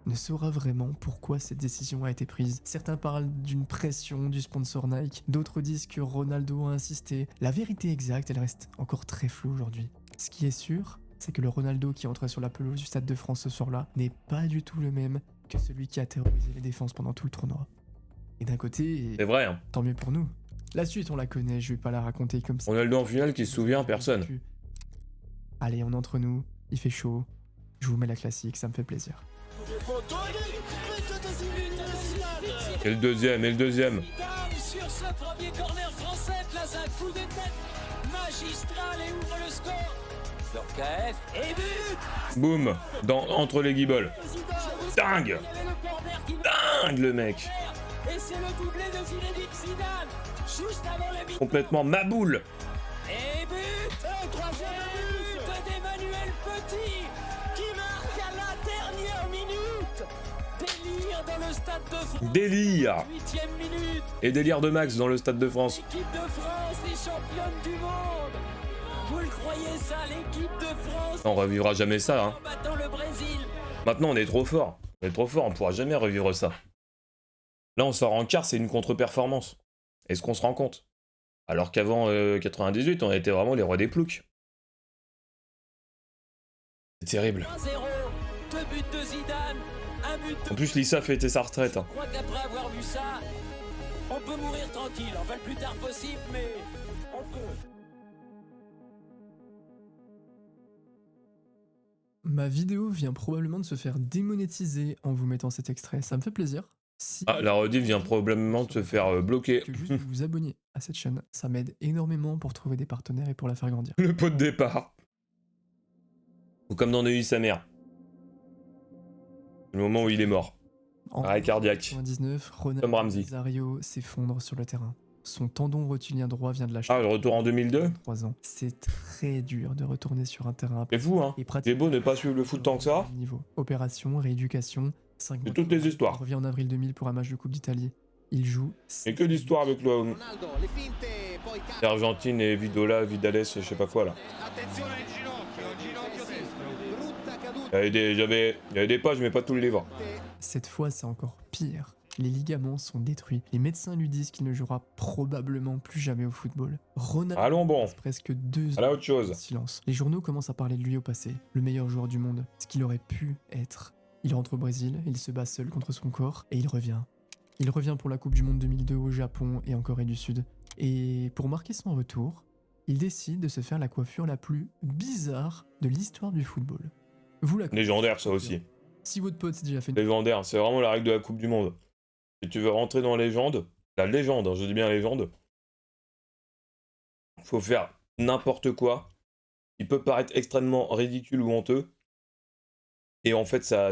ne saura vraiment pourquoi cette décision a été prise. Certains parlent d'une pression du sponsor Nike, d'autres disent que Ronaldo a insisté. La vérité exacte, elle reste encore très floue aujourd'hui. Ce qui est sûr, c'est que le Ronaldo qui entrait sur la pelouse du Stade de France ce soir-là n'est pas du tout le même que celui qui a terrorisé les défenses pendant tout le tournoi. Et d'un côté, C'est vrai, hein. tant mieux pour nous. La suite, on la connaît, je vais pas la raconter comme ça. Ronaldo en finale qui se souvient, personne. Allez, on est entre nous, il fait chaud. Je vous mets la classique, ça me fait plaisir. Et le deuxième, et le deuxième. Sur ce premier corner français, place un coup de tête magistral et ouvre le score. Sur KF et but. Boum, entre les guibolles. Dingue. Dingue le mec. Et c'est le doublé de Zinedine Zidane, juste avant le but. Complètement maboule. Et but. Et troisième but d'Emmanuel Petit, qui marque à la dernière minute. Délire dans le Stade de France. Délire. 8e minute. Et délire de Max dans le Stade de France. L'équipe de France est championne du monde. Vous le croyez ça, l'équipe de France On revivra jamais ça, hein. en battant le Brésil. Maintenant on est trop fort. On est trop fort, on pourra jamais revivre ça. Là on sort en quart, c'est une contre-performance. Est-ce qu'on se rend compte? Alors qu'avant 98, on était vraiment les rois des ploucs. C'est terrible. 1-0, 2 buts de Zidane, 1 but de... En plus Lissa fêtait sa retraite. Hein. Je crois qu'après avoir vu ça, on peut mourir tranquille, enfin le plus tard possible, mais on peut. Ma vidéo vient probablement de se faire démonétiser en vous mettant cet extrait. Ça me fait plaisir. Si Ah, la rediff vient probablement de se faire bloquer. que juste vous vous abonniez à cette chaîne, ça m'aide énormément pour trouver des partenaires et pour la faire grandir. Le pot de départ. Ou comme dans Neuilly sa mère. Le moment où il est mort. En Arrêt cardiaque. 99, Comme Ronaldo Ramsey. Nazario s'effondre sur le terrain. Son tendon rotulien droit vient de lâcher. Ah, le retour en 2002. 3 ans. C'est très dur de retourner sur un terrain après. C'est fou, hein. Et C'est beau de pas suivre le foot tant que ça. Niveau. Opération, rééducation, 5 C'est toutes les Il histoires. revient en avril 2000 pour un match de Coupe d'Italie. Il joue. Et que d'histoires avec l'Argentine et Vidales, je sais pas quoi là. Il y avait des pages, mais pas tout le livre. Cette fois, c'est encore pire. Les ligaments sont détruits. Les médecins lui disent qu'il ne jouera probablement plus jamais au football. Ronaldo Allons bon, passe presque 2 à la ans autre chose. en silence. Les journaux commencent à parler de lui au passé, le meilleur joueur du monde, ce qu'il aurait pu être. Il rentre au Brésil, il se bat seul contre son corps, et il revient. Il revient pour la Coupe du Monde 2002 au Japon et en Corée du Sud. Et pour marquer son retour, il décide de se faire la coiffure la plus bizarre de l'histoire du football. Vous la connaissez. Légendaire ça aussi. Si votre pote s'est déjà fait une Légendaire, c'est vraiment la règle de la Coupe du Monde. Si tu veux rentrer dans la légende, hein, je dis bien légende, faut faire n'importe quoi. Il peut paraître extrêmement ridicule ou honteux. Et en fait, ça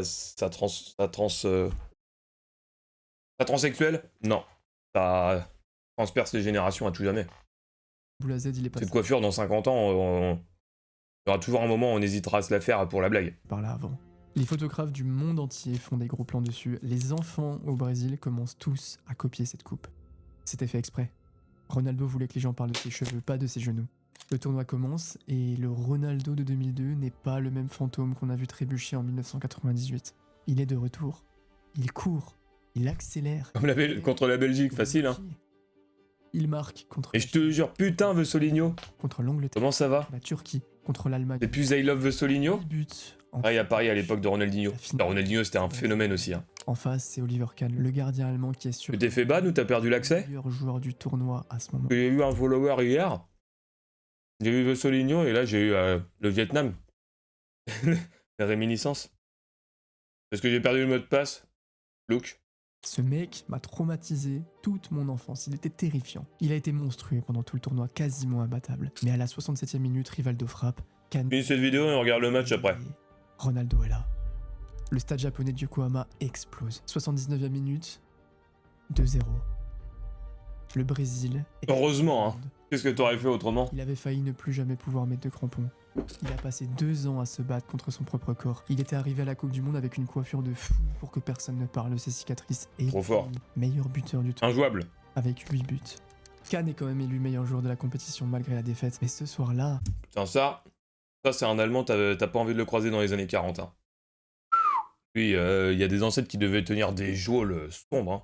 transsexuel? Non. Ça transperce les générations à tout jamais. Boula Z, il est passé Cette coiffure, dans 50 ans, il y aura toujours un moment où on hésitera à se la faire pour la blague. par là avant. Les photographes du monde entier font des gros plans dessus. Les enfants au Brésil commencent tous à copier cette coupe. C'était fait exprès. Ronaldo voulait que les gens parlent de ses cheveux, pas de ses genoux. Le tournoi commence et le Ronaldo de 2002 n'est pas le même fantôme qu'on a vu trébucher en 1998. Il est de retour. Il court. Il accélère. Comme contre la Belgique, facile hein. Il marque contre, Et je te jure, putain, Vessoligno. contre l'Angleterre, Comment ça va? la Turquie, contre l'Allemagne. C'est plus I love Vessoligno? 10 buts. En, Pareil à Paris à l'époque de Ronaldinho. La finale. Ronaldinho, c'était un phénomène aussi. Hein. en face, c'est Oliver Kahn, le gardien allemand qui est sûr. Tu t'es fait ban ou t'as perdu l'accès? Le meilleur joueur du tournoi à ce moment. J'ai eu un follower hier. J'ai eu Vessoligno et là j'ai eu le Vietnam. La réminiscence. Parce que j'ai perdu le mot de passe. Look. Ce mec m'a traumatisé toute mon enfance. Il était terrifiant. Il a été monstrueux pendant tout le tournoi, quasiment imbattable. Mais à la 67e minute, Rivaldo frappe. Kahn. Finis cette vidéo et on regarde le match après. Ronaldo est là. Le stade japonais de Yokohama explose. 79e minute, 2-0. Le Brésil. est Heureusement, hein. champion du monde. Qu'est-ce que t'aurais fait autrement? Il avait failli ne plus jamais pouvoir mettre de crampons. Il a passé 2 ans à se battre contre son propre corps. Il était arrivé à la Coupe du Monde avec une coiffure de fou pour que personne ne parle de ses cicatrices. Et Trop fort. meilleur buteur du tournoi Injouable. avec 8 buts. Kahn est quand même élu meilleur joueur de la compétition malgré la défaite. Mais ce soir-là, Putain, ça c'est un Allemand, t'as pas envie de le croiser dans les années 40. Hein. Lui, il y a des ancêtres qui devaient tenir des geôles sombres. Hein.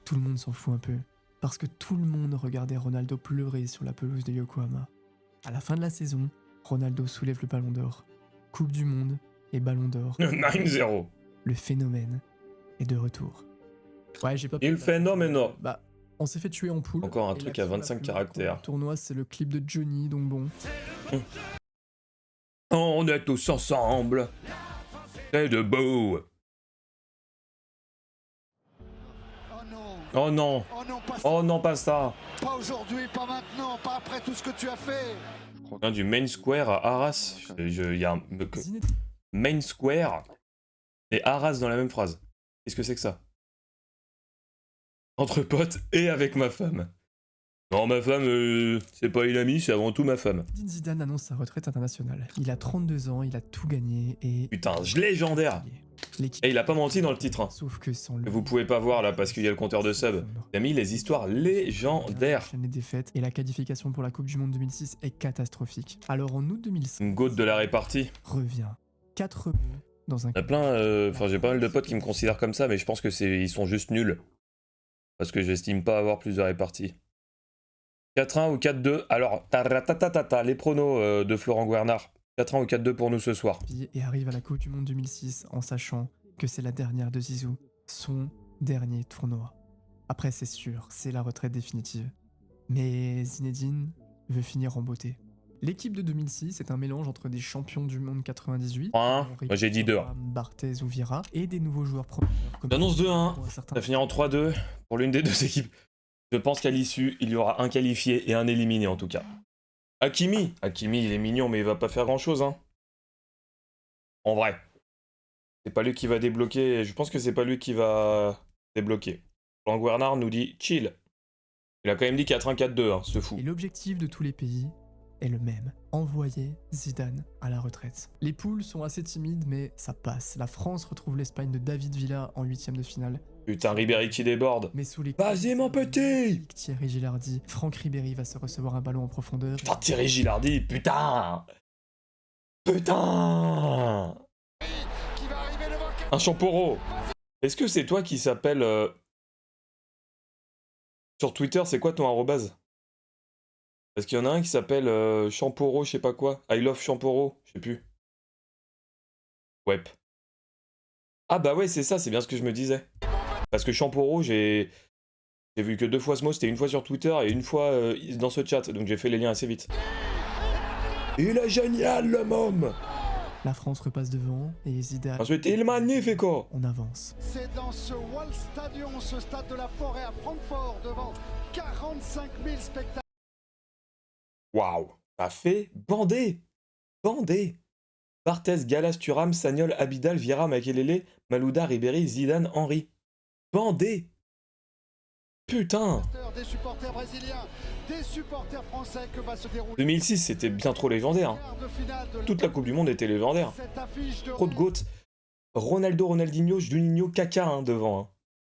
tout le monde s'en fout un peu. Parce que tout le monde regardait Ronaldo pleurer sur la pelouse de Yokohama. À la fin de la saison, Ronaldo soulève le ballon d'or. Coupe du Monde et ballon d'or. 9-0. Le phénomène est de retour. Ouais, j'ai pas pu- Il phénoménal. Bah, on s'est fait tuer en poule. Encore un Et truc l'action à la 25 plus caractères. marquante du tournoi, c'est le clip de Johnny, donc bon. On est tous ensemble. C'est de beau. Oh non, Oh non. oh non, pas, Oh non, pas ça. pas aujourd'hui, pas maintenant, pas après tout ce que tu as fait. Hein, du Main Square à Arras. Il y a un... Zinedine Main Square et Arras dans la même phrase. Qu'est-ce que c'est que ça? Entre potes et avec ma femme. Non, ma femme, c'est pas une amie, c'est avant tout ma femme. Zidane annonce sa retraite internationale. Il a 32 ans, il a tout gagné et... Putain, légendaire. L'équipe... Et il a pas menti dans le titre. Hein. Sauf que sans lui... Vous pouvez pas voir là parce qu'il y a le compteur de sub. Il a mis les histoires légendaires. Les défaites et la qualification pour la Coupe du Monde 2006 est catastrophique. Alors en août 2005, Une goutte de la répartie. revient 4 buts dans un... Il y a plein, enfin j'ai pas mal de potes qui me considèrent comme ça, mais je pense que ils sont juste nuls. Parce que j'estime pas avoir plus de répartie. 4-1 ou 4-2. Alors, les pronos de Florent Guernard. 4-1 ou 4-2 pour nous ce soir. et arrive à la Coupe du Monde 2006 en sachant que c'est la dernière de Zizou, son dernier tournoi. Après c'est sûr, c'est la retraite définitive. Mais Zinedine veut finir en beauté. L'équipe de 2006 est un mélange entre des champions du monde 98, 3-1. Moi j'ai dit 2. Barthez ou Vieira, et des nouveaux joueurs prometteurs comme J'annonce 2-1. pour un certain Ça va finir en 3-2 pour l'une des deux équipes. Je pense qu'à l'issue, il y aura un qualifié et un éliminé en tout cas. Hakimi, il est mignon, mais il va pas faire grand chose. Hein. En vrai. C'est pas lui qui va débloquer. Je pense que c'est pas lui qui va débloquer. Jean Guernard nous dit chill. Il a quand même dit 4-1, 4-2, hein, ce fou. Et l'objectif de tous les pays est le même, envoyer Zidane à la retraite. Les poules sont assez timides, mais ça passe. La France retrouve l'Espagne de David Villa en 8ème de finale. Putain, Ribéry qui déborde. Mais sous les... Vas-y, mon petit! Thierry Gilardi, Franck Ribéry va se recevoir un ballon en profondeur. Putain, Thierry Gilardi, putain! Putain! Qui va arriver devant le Un Champoro! Est-ce que c'est toi qui s'appelle... Sur Twitter, c'est quoi ton arrobase? Parce qu'il y en a un qui s'appelle Champoro, je sais pas quoi. I love Champoro, je sais plus. Ouais. Ah bah ouais, c'est ça, c'est bien ce que je me disais. Parce que Champoro, j'ai vu que 2 fois ce mot, c'était une fois sur Twitter et une fois dans ce chat, donc j'ai fait les liens assez vite. Il est génial, le môme! La France repasse devant et Zidane... Ensuite, il magnifico! On avance. C'est dans ce Waldstadion, ce stade de la Forêt à Francfort, devant 45 000 spectateurs. Waouh! Ça fait bander! Bander! Barthez, Galas, Thuram, Sagnol, Abidal, Vieira, Makelele, Malouda, Ribéry, Zidane, Henry. Bander! Putain! Des supporters brésiliens, des supporters français que va se dérouler. 2006, c'était bien trop légendaire. Hein. Quart de finale de Toute la Coupe du Monde était légendaire. cette affiche de Trop de goats. Ronaldo, Ronaldinho, Juninho, Kaka hein, devant. Hein.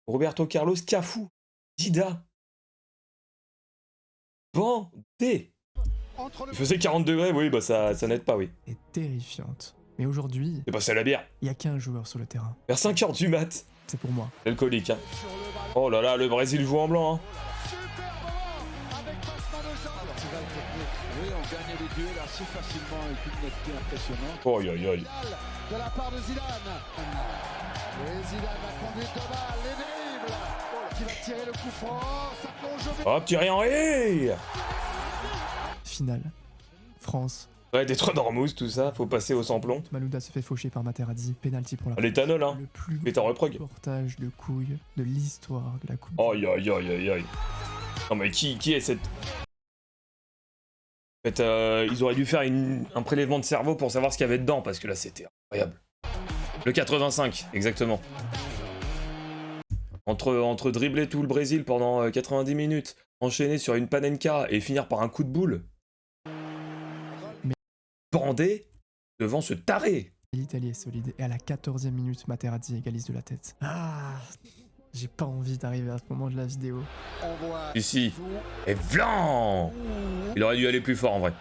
Roberto Carlos, Cafu, Dida. Bandé. entre le Il faisait 40 degrés, oui, bah ça n'aide pas, oui. Est terrifiante. Mais aujourd'hui, C'est passé à la bière. il n'y a qu'un joueur sur le terrain. Vers 5h du mat. C'est pour moi. L'alcoolique, hein. sur le ballon. Oh là là, le Brésil joue en blanc, hein. Super moment Oui, on gagne les duels assez facilement avec une netteté impressionnante. Oh, aïe, aïe. De la part de Zidane. Et Zidane va conduire de balle, les dribbles. Qui va tirer le coup franc, ça plonge au but. Hop, tiré en haie. Finale. France. Ouais, des trous d'ormousse, tout ça, faut passer au sans-plomb. Malouda se fait faucher par Materazzi, penalty pour la France. L'éthanol, hein. Le plus Mais t'en reprog. gros portage de couilles de l'histoire de la Coupe. Aïe, aïe, aïe, aïe, aïe. Non, mais qui est cette... En fait, ils auraient dû faire un prélèvement de cerveau pour savoir ce qu'il y avait dedans, parce que là, c'était incroyable. Le 85, exactement. Entre dribbler tout le Brésil pendant 90 minutes, enchaîner sur une panenka et finir par un coup de boule. Mais... Bandé devant ce taré. L'Italie est solide et à la 14e minute, Materazzi égalise de la tête. Ah, j'ai pas envie d'arriver à ce moment de la vidéo. On voit Ici. Et vlan. Il aurait dû aller plus fort en vrai.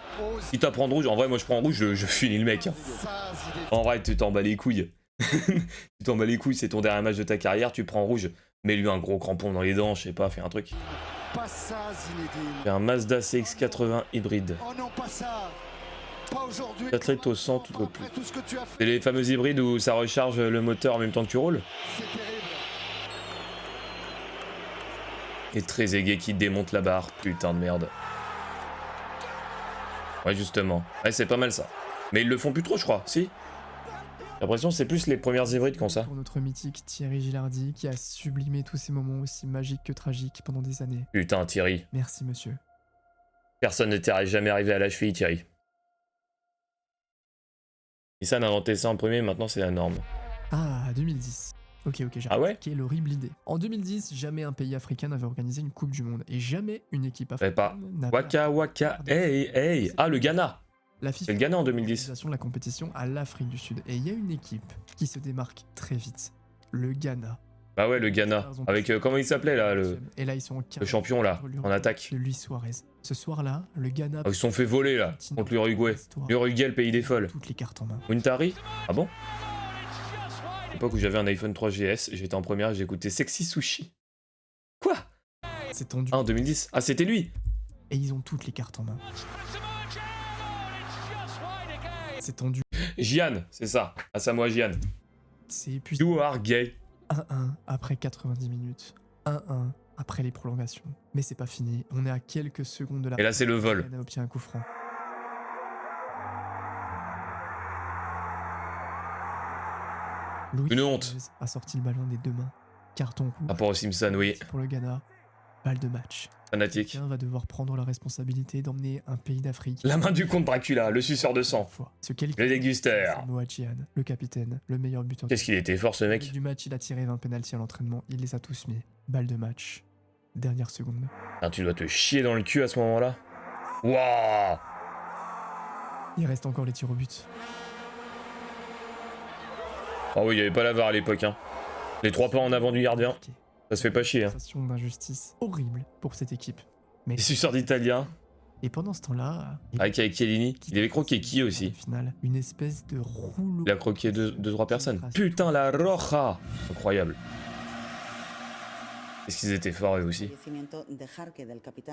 Quitte à prendre rouge, en vrai moi je prends rouge, je finis le mec. Hein. ça, Zidane. En vrai tu t'en bats les couilles. Tu t'en bats les couilles, c'est ton dernier match de ta carrière, tu prends rouge. Mets-lui un gros crampon dans les dents, je sais pas, fais un truc. Pas ça, Zinedine. Fais un Mazda CX-80 hybride. Oh non, pas ça. Pas aujourd'hui. Athlète au 100 tout au plus. Après tout ce que tu as fait, C'est les fameux hybrides où ça recharge le moteur en même temps que tu roules. c'est terrible. Et très aigué qui démonte la barre, putain de merde. Ouais justement, ouais c'est pas mal ça. Mais ils le font plus trop je crois, si. J'ai l'impression que c'est plus les premières hybrides qui ont ça. Pour notre mythique Thierry Gilardi qui a sublimé tous ces moments aussi magiques que tragiques pendant des années. Putain Thierry. Merci monsieur. Personne n'était jamais arrivé à la cheville Thierry. Et ça a inventé ça en premier, maintenant c'est la norme. Ah, 2010. Ok, j'arrête. Ah ouais? Quelle horrible idée. En 2010, jamais un pays africain n'avait organisé une Coupe du Monde et jamais une équipe Ouais, pas. africaine n'avait Waka waka, hey hey. Ah le Ghana. la C'est FIFA le Ghana en 2010. l'organisation de la compétition à l'Afrique du Sud. Et il y a une équipe qui se démarque très vite. Le Ghana. Bah ouais le Ghana. Avec comment il s'appelait là Et là, ils sont en le champion là, en attaque. de Luis Suarez. Ce soir-là, le Ghana... Ah, ils se sont fait voler là, contre l'Uruguay. L'Uruguay, le pays des folles. Toutes les cartes en main. Muntari? Ah bon? À l'époque où j'avais un iPhone 3GS, j'étais en première et j'écoutais Sexy Sushi. Quoi? C'est tendu. Ah en 2010? Ah c'était lui! Et ils ont toutes les cartes en main. C'est tendu. Gian, c'est ça. Asamoah Gyan. C'est épuisant. You are gay. 1-1 après 90 minutes. 1-1 après les prolongations. Mais c'est pas fini. On est à quelques secondes de la... Et là c'est le vol. Ghana obtient un coup franc. Luis Une honte. Suarez a sorti le ballon des deux mains. Carton rouge. Rapport aux Simpsons, oui. Pour le Ghana. Balle de match. Fanatique. Quelqu'un va devoir prendre la responsabilité d'emmener un pays d'Afrique. La main du comte Dracula, le suceur de sang. Ce quelqu'un, Le dégusteur. Asamoah Gyan, le capitaine, le meilleur buteur. Qu'est-ce qu'il était fort ce mec. Du match, il a tiré 20 pénaltys à l'entraînement. Il les a tous mis. Balle de match. Dernière seconde. Ah, tu dois te chier dans le cul à ce moment-là. Waouh. Il reste encore les tirs au but. Ah oui, il n'y avait pas la VAR à l'époque. Hein. Les 3 pas en avant du gardien, Ok. ça se fait pas chier. Hein. Sensation d'injustice horrible pour cette équipe. Mais Les suceurs d'Italien, et pendant ce temps-là, avec Chiellini, il avait croqué qui aussi? Au final, une espèce de rouleau. Il a croqué 2-3 personnes. Putain, la Roja. Incroyable. Est-ce qu'ils étaient forts eux aussi?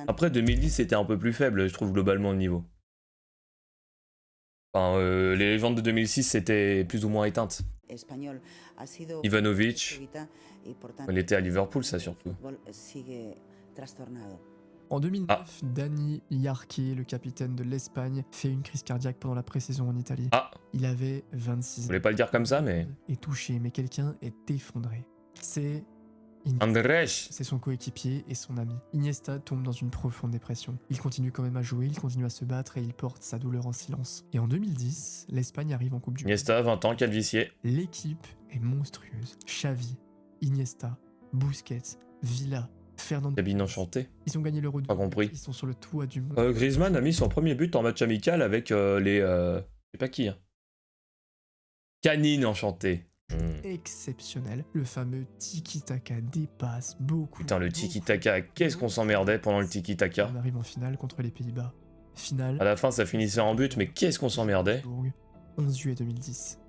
Après 2010 c'était un peu plus faible, je trouve globalement le niveau. Enfin, les légendes de 2006 c'était plus ou moins éteintes. Ivanovic, il était à Liverpool ça surtout. En 2009, Dani Jarque, le capitaine de l'Espagne, fait une crise cardiaque pendant la pré-saison en Italie. Ah, Il avait 26 je voulais pas le dire comme ça mais... est touché, mais quelqu'un est effondré. C'est Andrés. C'est son coéquipier et son ami. Iniesta tombe dans une profonde dépression. Il continue quand même à jouer, il continue à se battre et il porte sa douleur en silence. Et en 2010, l'Espagne arrive en Coupe du Monde. Iniesta, 20 ans, calvicier. L'équipe est monstrueuse. Xavi, Iniesta, Busquets, Villa, Fernando. Cabine enchantée. Ils ont gagné l'Euro. Pas compris. Ils sont sur le toit du monde. Griezmann a mis son premier but en match amical avec les... je sais pas qui. Hein. Canine enchantée. Exceptionnel. Le fameux tiki-taka dépasse beaucoup. Putain, le tiki-taka, qu'est-ce qu'on s'emmerdait pendant le tiki-taka. On arrive en finale contre les Pays-Bas. Finale. À la fin, ça finissait en but, mais qu'est-ce qu'on s'emmerdait. 11 juillet 2010.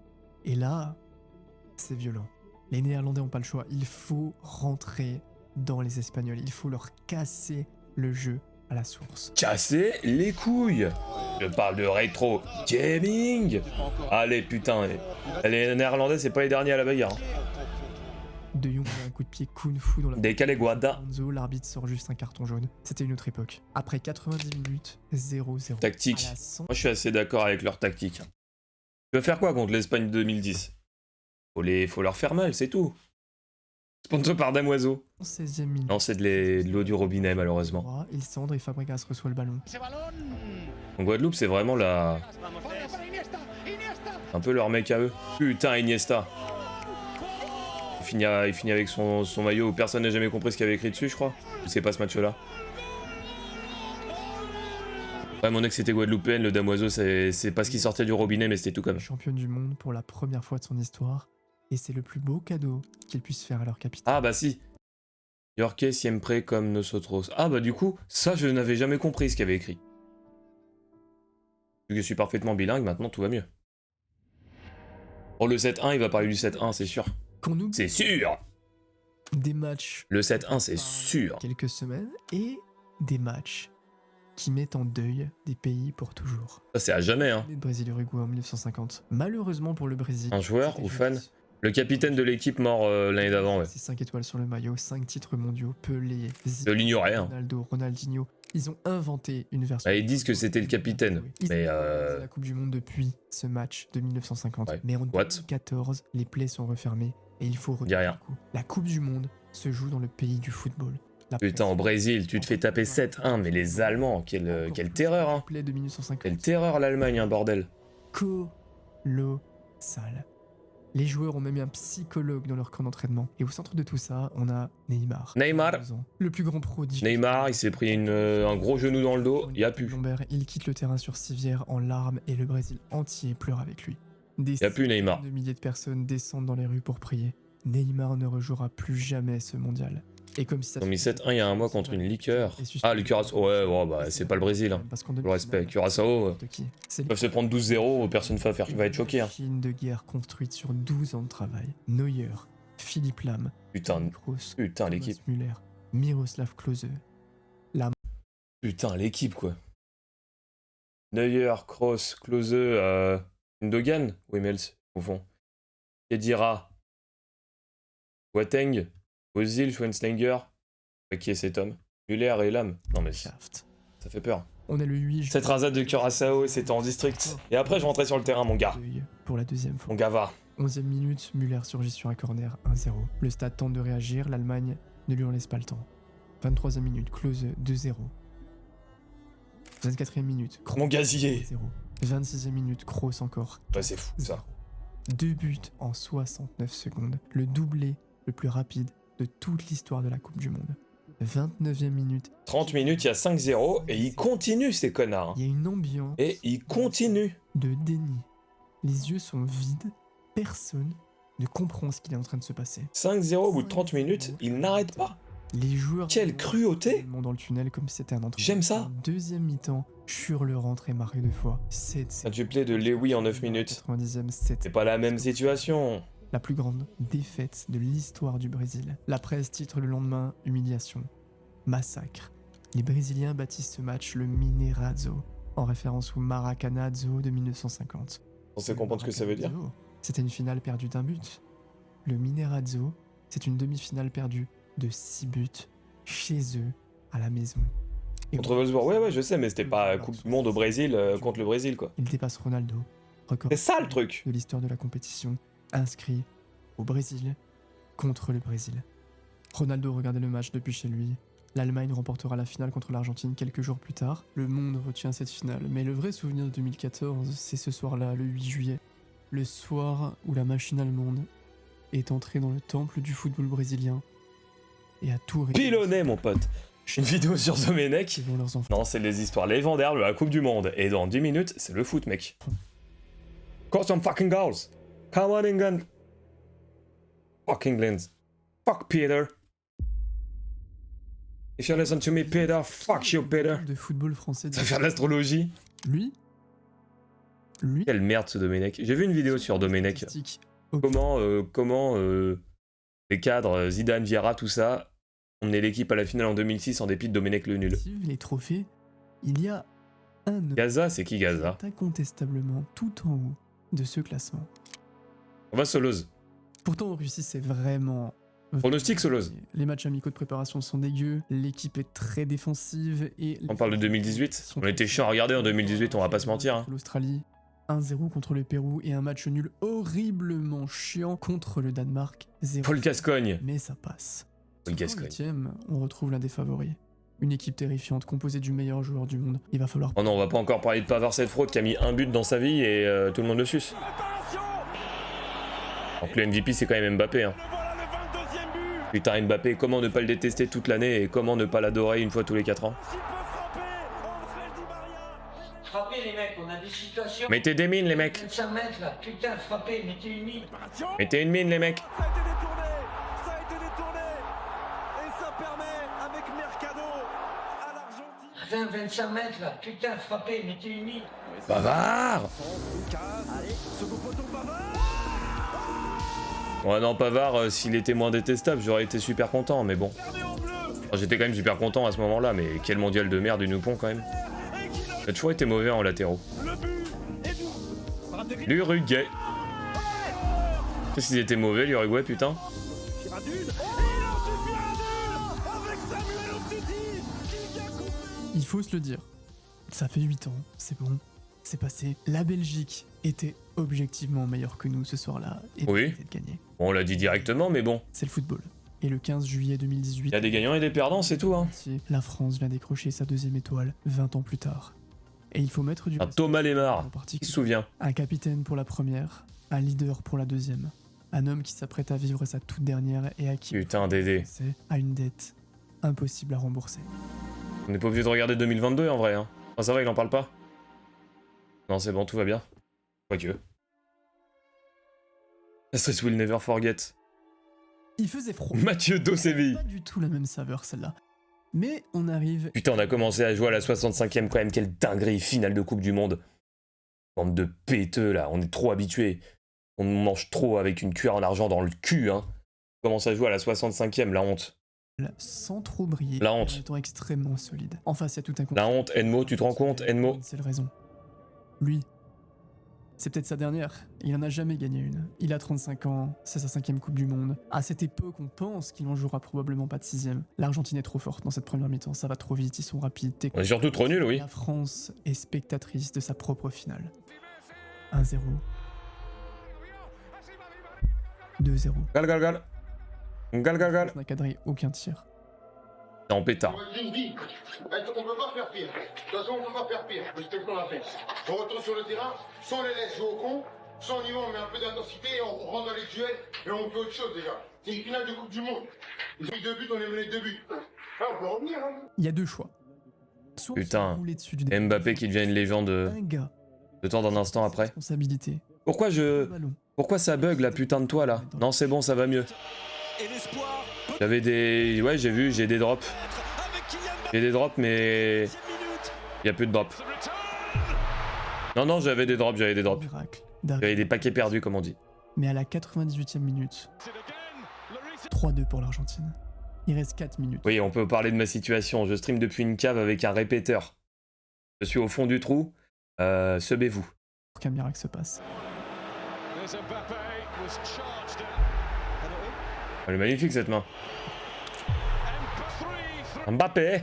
Et là, c'est violent. Les Néerlandais n'ont pas le choix. Il faut rentrer dans les Espagnols. Il faut leur casser le jeu à la source. Casser les couilles. Je parle de rétro gaming. Allez, putain. Les Néerlandais, c'est pas les derniers à la bagarre. De Jong met un coup de pied kung-fu dans la... Décalé Guada. Enzo, l'arbitre sort juste un carton jaune. C'était une autre époque. Après 90 minutes, 0-0. Tactique. À la 100... Moi, je suis assez d'accord avec leur tactique. Tu vas faire quoi contre l'Espagne 2010 ? Faut leur faire mal, c'est tout. Sponsor par Damoiseau. 16e minute. Non, c'est de l'eau du robinet, malheureusement. Il centre et Fabregas reçoit le ballon. En Guadeloupe, c'est vraiment la... un peu leur mec à eux. Putain, Iniesta. Il finit avec son maillot où personne n'a jamais compris ce qu'il y avait écrit dessus, je crois. Je sais pas ce match-là. Ouais, mon ex était guadeloupéenne, le damoiseau, c'est pas ce qui sortait du robinet, mais c'était tout comme. Championne du monde pour la première fois de son histoire. Et c'est le plus beau cadeau qu'il puisse faire à leur capitaine. Ah bah si. Yorke siempre comme nosotros. Ah bah du coup, ça je n'avais jamais compris ce qu'il y avait écrit. Vu que je suis parfaitement bilingue, maintenant tout va mieux. Oh, le 7-1, il va parler du 7-1, c'est sûr. Qu'on oublie C'est sûr. des matchs Le 7-1, c'est sûr. quelques semaines et des matchs qui mettent en deuil des pays pour toujours. Ça c'est à jamais, hein. Le Brésil-Uruguay en 1950. Malheureusement pour le Brésil. Un joueur c'était ou fan? juste. Le capitaine de l'équipe mort l'année d'avant, ouais. C'est 5 étoiles sur le maillot, 5 titres mondiaux, Pelé, Je Zidane, l'ignorais, hein. Ronaldo, Ronaldinho. Ils ont inventé une version. Bah, ils disent que c'était le capitaine, Ils mais, ont organisé la Coupe du Monde depuis ce match de 1950. Ouais. Mais en What? 2014, les plaies sont refermées et il faut Dis retenir rien. le coup. La Coupe du Monde se joue dans le pays du football. La Putain, au Brésil, tu te fais taper 7-1, mais les Allemands, quelle terreur, hein. Play de 1950. Quelle terreur l'Allemagne, hein, bordel. Colossal. Les joueurs ont même eu un psychologue dans leur camp d'entraînement. Et au centre de tout ça, on a Neymar. Neymar. 22 ans, le plus grand prodige. Neymar, il s'est pris un gros genou dans le dos, il a pu. Lombert, il quitte le terrain sur civière en larmes et le Brésil entier pleure avec lui. Des Y a plus Neymar. centaines de milliers de personnes descendent dans les rues pour prier. Neymar ne rejouera plus jamais ce mondial. Et comme si ça Ils ont mis 7-1 il y a un mois contre une liqueur. Ah, le Curaçao, ouais, bon, bah, c'est pas le Brésil, hein. Parce qu'en Le respect, Curaçao, ils peuvent se prendre 12-0, personne va être choqué, hein. Machine de guerre construite sur 12 ans de travail. Neuer, Philippe Lam, Putain, Kroos, putain, l'équipe. Thomas Müller, Miroslav Klose. Putain, l'équipe, quoi. Neuer, Kroos, Klose, Ndogan, Wemmels, au fond. Kedira, Boateng, Ozil, Schweinsteiger, qui est cet homme? Müller et Lam. Non mais ça Shaft. fait peur. On est le 8 juin. Cette rasade de Curaçao, c'était en district. Et après, je rentrais sur le terrain, mon gars. Deuil pour la deuxième fois. Mon gars va. 11e minute, Müller surgit sur un corner 1-0. Le stade tente de réagir, l'Allemagne ne lui en laisse pas le temps. 23e minute, Klose 2-0. 24e minute, Kroos Mon gazier. 0. 26e minute, Kroos encore. Ouais, c'est fou, ça. 2 buts en 69 secondes. Le doublé le plus rapide de toute l'histoire de la Coupe du Monde. 29e minute, 30 minutes, il y a 5-0, et ils continuent, ces connards. il y a une ambiance Et ils continuent. de déni. Les yeux sont vides, personne ne comprend ce qu'il est en train de se passer. 5-0 au bout de 30 minutes, ils n'arrêtent pas. Les joueurs Quelle cruauté. tellement dans le tunnel comme si c'était un entraînement. J'aime ça. Deuxième mi-temps, Schürrle rentre et marque deux fois. 7 Un duplé de Lewy en 9 minutes. 90e, 7. C'est pas la même situation. La plus grande défaite de l'histoire du Brésil. La presse titre le lendemain humiliation, massacre. Les Brésiliens baptisent ce match le Mineirazo, en référence au Maracanazo de 1950. On sait comprendre ce que ça veut dire. Maracanazo, c'était une finale perdue d'un but. Le Mineirazo, c'est une demi-finale perdue de 6 buts chez eux, à la maison. Et Contre Wolfsburg, ouais, je sais, mais c'était pas Coupe du Monde au Brésil contre le Brésil, quoi. il dépasse Ronaldo, record C'est ça le truc. de l'histoire de la compétition, inscrit au Brésil contre le Brésil. Ronaldo regardait le match depuis chez lui. L'Allemagne remportera la finale contre l'Argentine quelques jours plus tard. Le monde retient cette finale, mais le vrai souvenir de 2014, c'est ce soir-là, le 8 juillet. Le soir où la machine allemande est entrée dans le temple du football brésilien et a tout Pilonné, mon pote. Une vidéo sur Domenech. devant leurs enfants. Non, c'est les histoires légendaires de la Coupe du Monde. Et dans 10 minutes, c'est le foot, mec. Score some fucking goals. Come on, England. Fuck England. Fuck Peter. If you listen to me, Peter, fuck you, Peter. De football français. Ça va faire de l'astrologie. Lui Quelle merde, ce Domenech. J'ai vu une vidéo sur Domenech. statistique. Comment les cadres, Zidane, Vieira, tout ça, emmené l'équipe à la finale en 2006 en dépit de Domenech le nul. Les trophées, il y a un homme Gaza, c'est qui Gaza? qui est incontestablement tout en haut de ce classement. On va Solos. Pourtant, en Russie, c'est vraiment... Pronostic Solos. Les matchs amicaux de préparation sont dégueux, l'équipe est très défensive et... On parle de 2018. On était chiant à regarder en 2018, on va pas se mentir. Hein. L'Australie, 1-0 contre le Pérou et un match nul horriblement chiant contre le Danemark, 0. Paul Gascogne. Mais ça passe. Paul Surtout en Gascogne. 8e, on retrouve l'un des favoris. Une équipe terrifiante composée du meilleur joueur du monde. Il va falloir... Oh non, on va pas encore parler de Pavard cette fraude qui a mis un but dans sa vie et tout le monde le suce. Alors que le MVP c'est quand même Mbappé. Hein. Putain Mbappé, comment ne pas le détester toute l'année et comment ne pas l'adorer une fois tous les 4 ans? Frappez les mecs, on a des situations. Mettez des mines les mecs. 25 mètres là, putain, frappez, mettez une mine. Mettez une mine les mecs. Ça a été détourné. Et ça permet, avec Mercado, à l'Argentine. 25 mètres là, putain, frappez, mettez une mine. Pavard. Allez, second poteau Pavard. Ouais non Pavard, s'il était moins détestable j'aurais été super content mais bon. Enfin, j'étais quand même super content à ce moment là mais quel mondial de merde du Noupon quand même. Il a toujours été mauvais en latéraux. L'Uruguay. Qu'est-ce qu'ils étaient mauvais l'Uruguay putain. Il faut se le dire. Ça fait 8 ans, c'est bon, c'est passé. La Belgique était objectivement meilleure que nous ce soir-là et Oui. méritait de gagner. Bon, on l'a dit directement mais bon. C'est le football. Et le 15 juillet 2018, Il y a des gagnants et des perdants c'est tout hein. la France vient décrocher sa deuxième étoile 20 ans plus tard. Et il faut mettre du Un respect Thomas Lemar. en Qui se particulier. souvient. Un capitaine pour la première, un leader pour la deuxième. Un homme qui s'apprête à vivre sa toute dernière et à qui Putain Dédé. c'est à une dette impossible à rembourser. On n'est pas obligé de regarder 2022 en vrai hein. Ah ça va il en parle pas. Non c'est bon tout va bien. Quoique. Astrid will never forget. Il faisait froid. Mathieu Dosévi. Pas du tout la même saveur celle-là. Mais on arrive... Putain, on a commencé à jouer à la 65e quand même, quelle dinguerie, finale de Coupe du Monde. Bande de péteux là, on est trop habitués. On mange trop avec une cuillère en argent dans le cul, hein. On commence à jouer à la 65e, la honte. sans trop briller, La honte. en étant extrêmement solide. En face, il y a tout un La honte, Enmo, tu te rends compte, Enmo? C'est le raison. Lui, c'est peut-être sa dernière. Il en a jamais gagné une. Il a 35 ans, c'est sa 5e Coupe du Monde. À cette époque, on pense qu'il en jouera probablement pas de 6e. L'Argentine est trop forte dans cette première mi-temps, ça va trop vite, ils sont rapides. On est surtout trop nuls, oui. La France est spectatrice de sa propre finale. 1-0. 2-0. Gal, gal, gal. Gal, gal, gal. On n'a cadré aucun tir. T'es en pétard. Une vie. On peut pas faire pire. De toute façon, on peut pas faire pire. C'est ce qu'on a fait. On retourne sur le terrain, soit on les laisse jouer au con, soit on y va, on met un peu d'intensité, on rentre dans les duels et on fait autre chose déjà. C'est une finale de Coupe du Monde. Ils ont mis 2 buts, on est mené 2 buts. Ah, on peut revenir, hein. Il y a deux choix. Soit on se Putain. roule dessus du Mbappé qui devient une légende un gars. de temps d'un instant après. Responsabilité. Pourquoi Ballon. Pourquoi ça bug la putain de toi là? Non c'est bon, ça va mieux. Et l'espoir. J'avais des... Ouais j'ai vu, j'ai des drops. J'ai des drops mais... Il y a plus de drops. Non j'avais des drops, Miracle d'arriver. J'avais des paquets perdus comme on dit. Mais à la 98e minute, 3-2 pour l'Argentine. Il reste 4 minutes. Oui, on peut parler de ma situation. Je stream depuis une cave avec un répéteur. Je suis au fond du trou. Sebez-vous. Pour qu'un miracle se passe. Elle est magnifique cette main. Mbappé.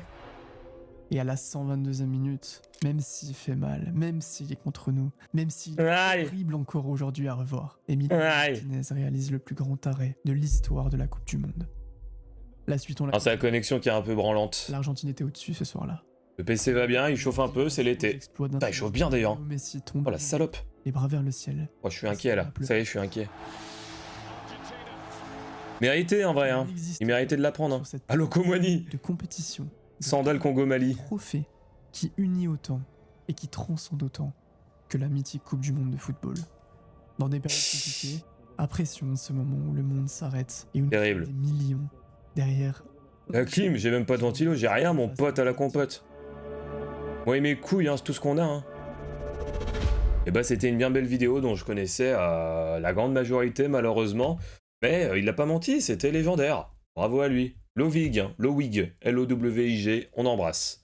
Et à la 122e minute, même s'il fait mal, même s'il est contre nous, même s'il est Aïe. horrible encore aujourd'hui à revoir, Emilio Aïe. Martinez réalise le plus grand arrêt de l'histoire de la Coupe du Monde. La suite, on l'a. Ah, c'est la connexion qui est un peu branlante. L'Argentine était au-dessus ce soir-là. Le PC va bien, il chauffe un peu, c'est l'été. Putain, il chauffe bien d'ailleurs. Messi tombe, Oh la salope. les bras vers le ciel. Oh, je suis inquiet là. Ça y est, je suis inquiet. Mérité en vrai, hein. Il méritait de l'apprendre. Hein. Sur cette Allo Komwani. de compétition, de Sandal Congo-Mali. trophée qui unit autant et qui transcende autant que la mythique Coupe du Monde de football. Dans des périodes compliquées, apprécions ce moment où le monde s'arrête et où nous Terrible. sommes des millions derrière. Hakim, j'ai même pas de ventilo, j'ai rien, mon pote à la compote. Moi et mes couilles, hein, c'est tout ce qu'on a. Hein. Et bah, c'était une bien belle vidéo dont je connaissais la grande majorité, malheureusement. Mais il a pas menti, c'était légendaire. Bravo à lui. Lowig, Lowig, Lowig, on embrasse.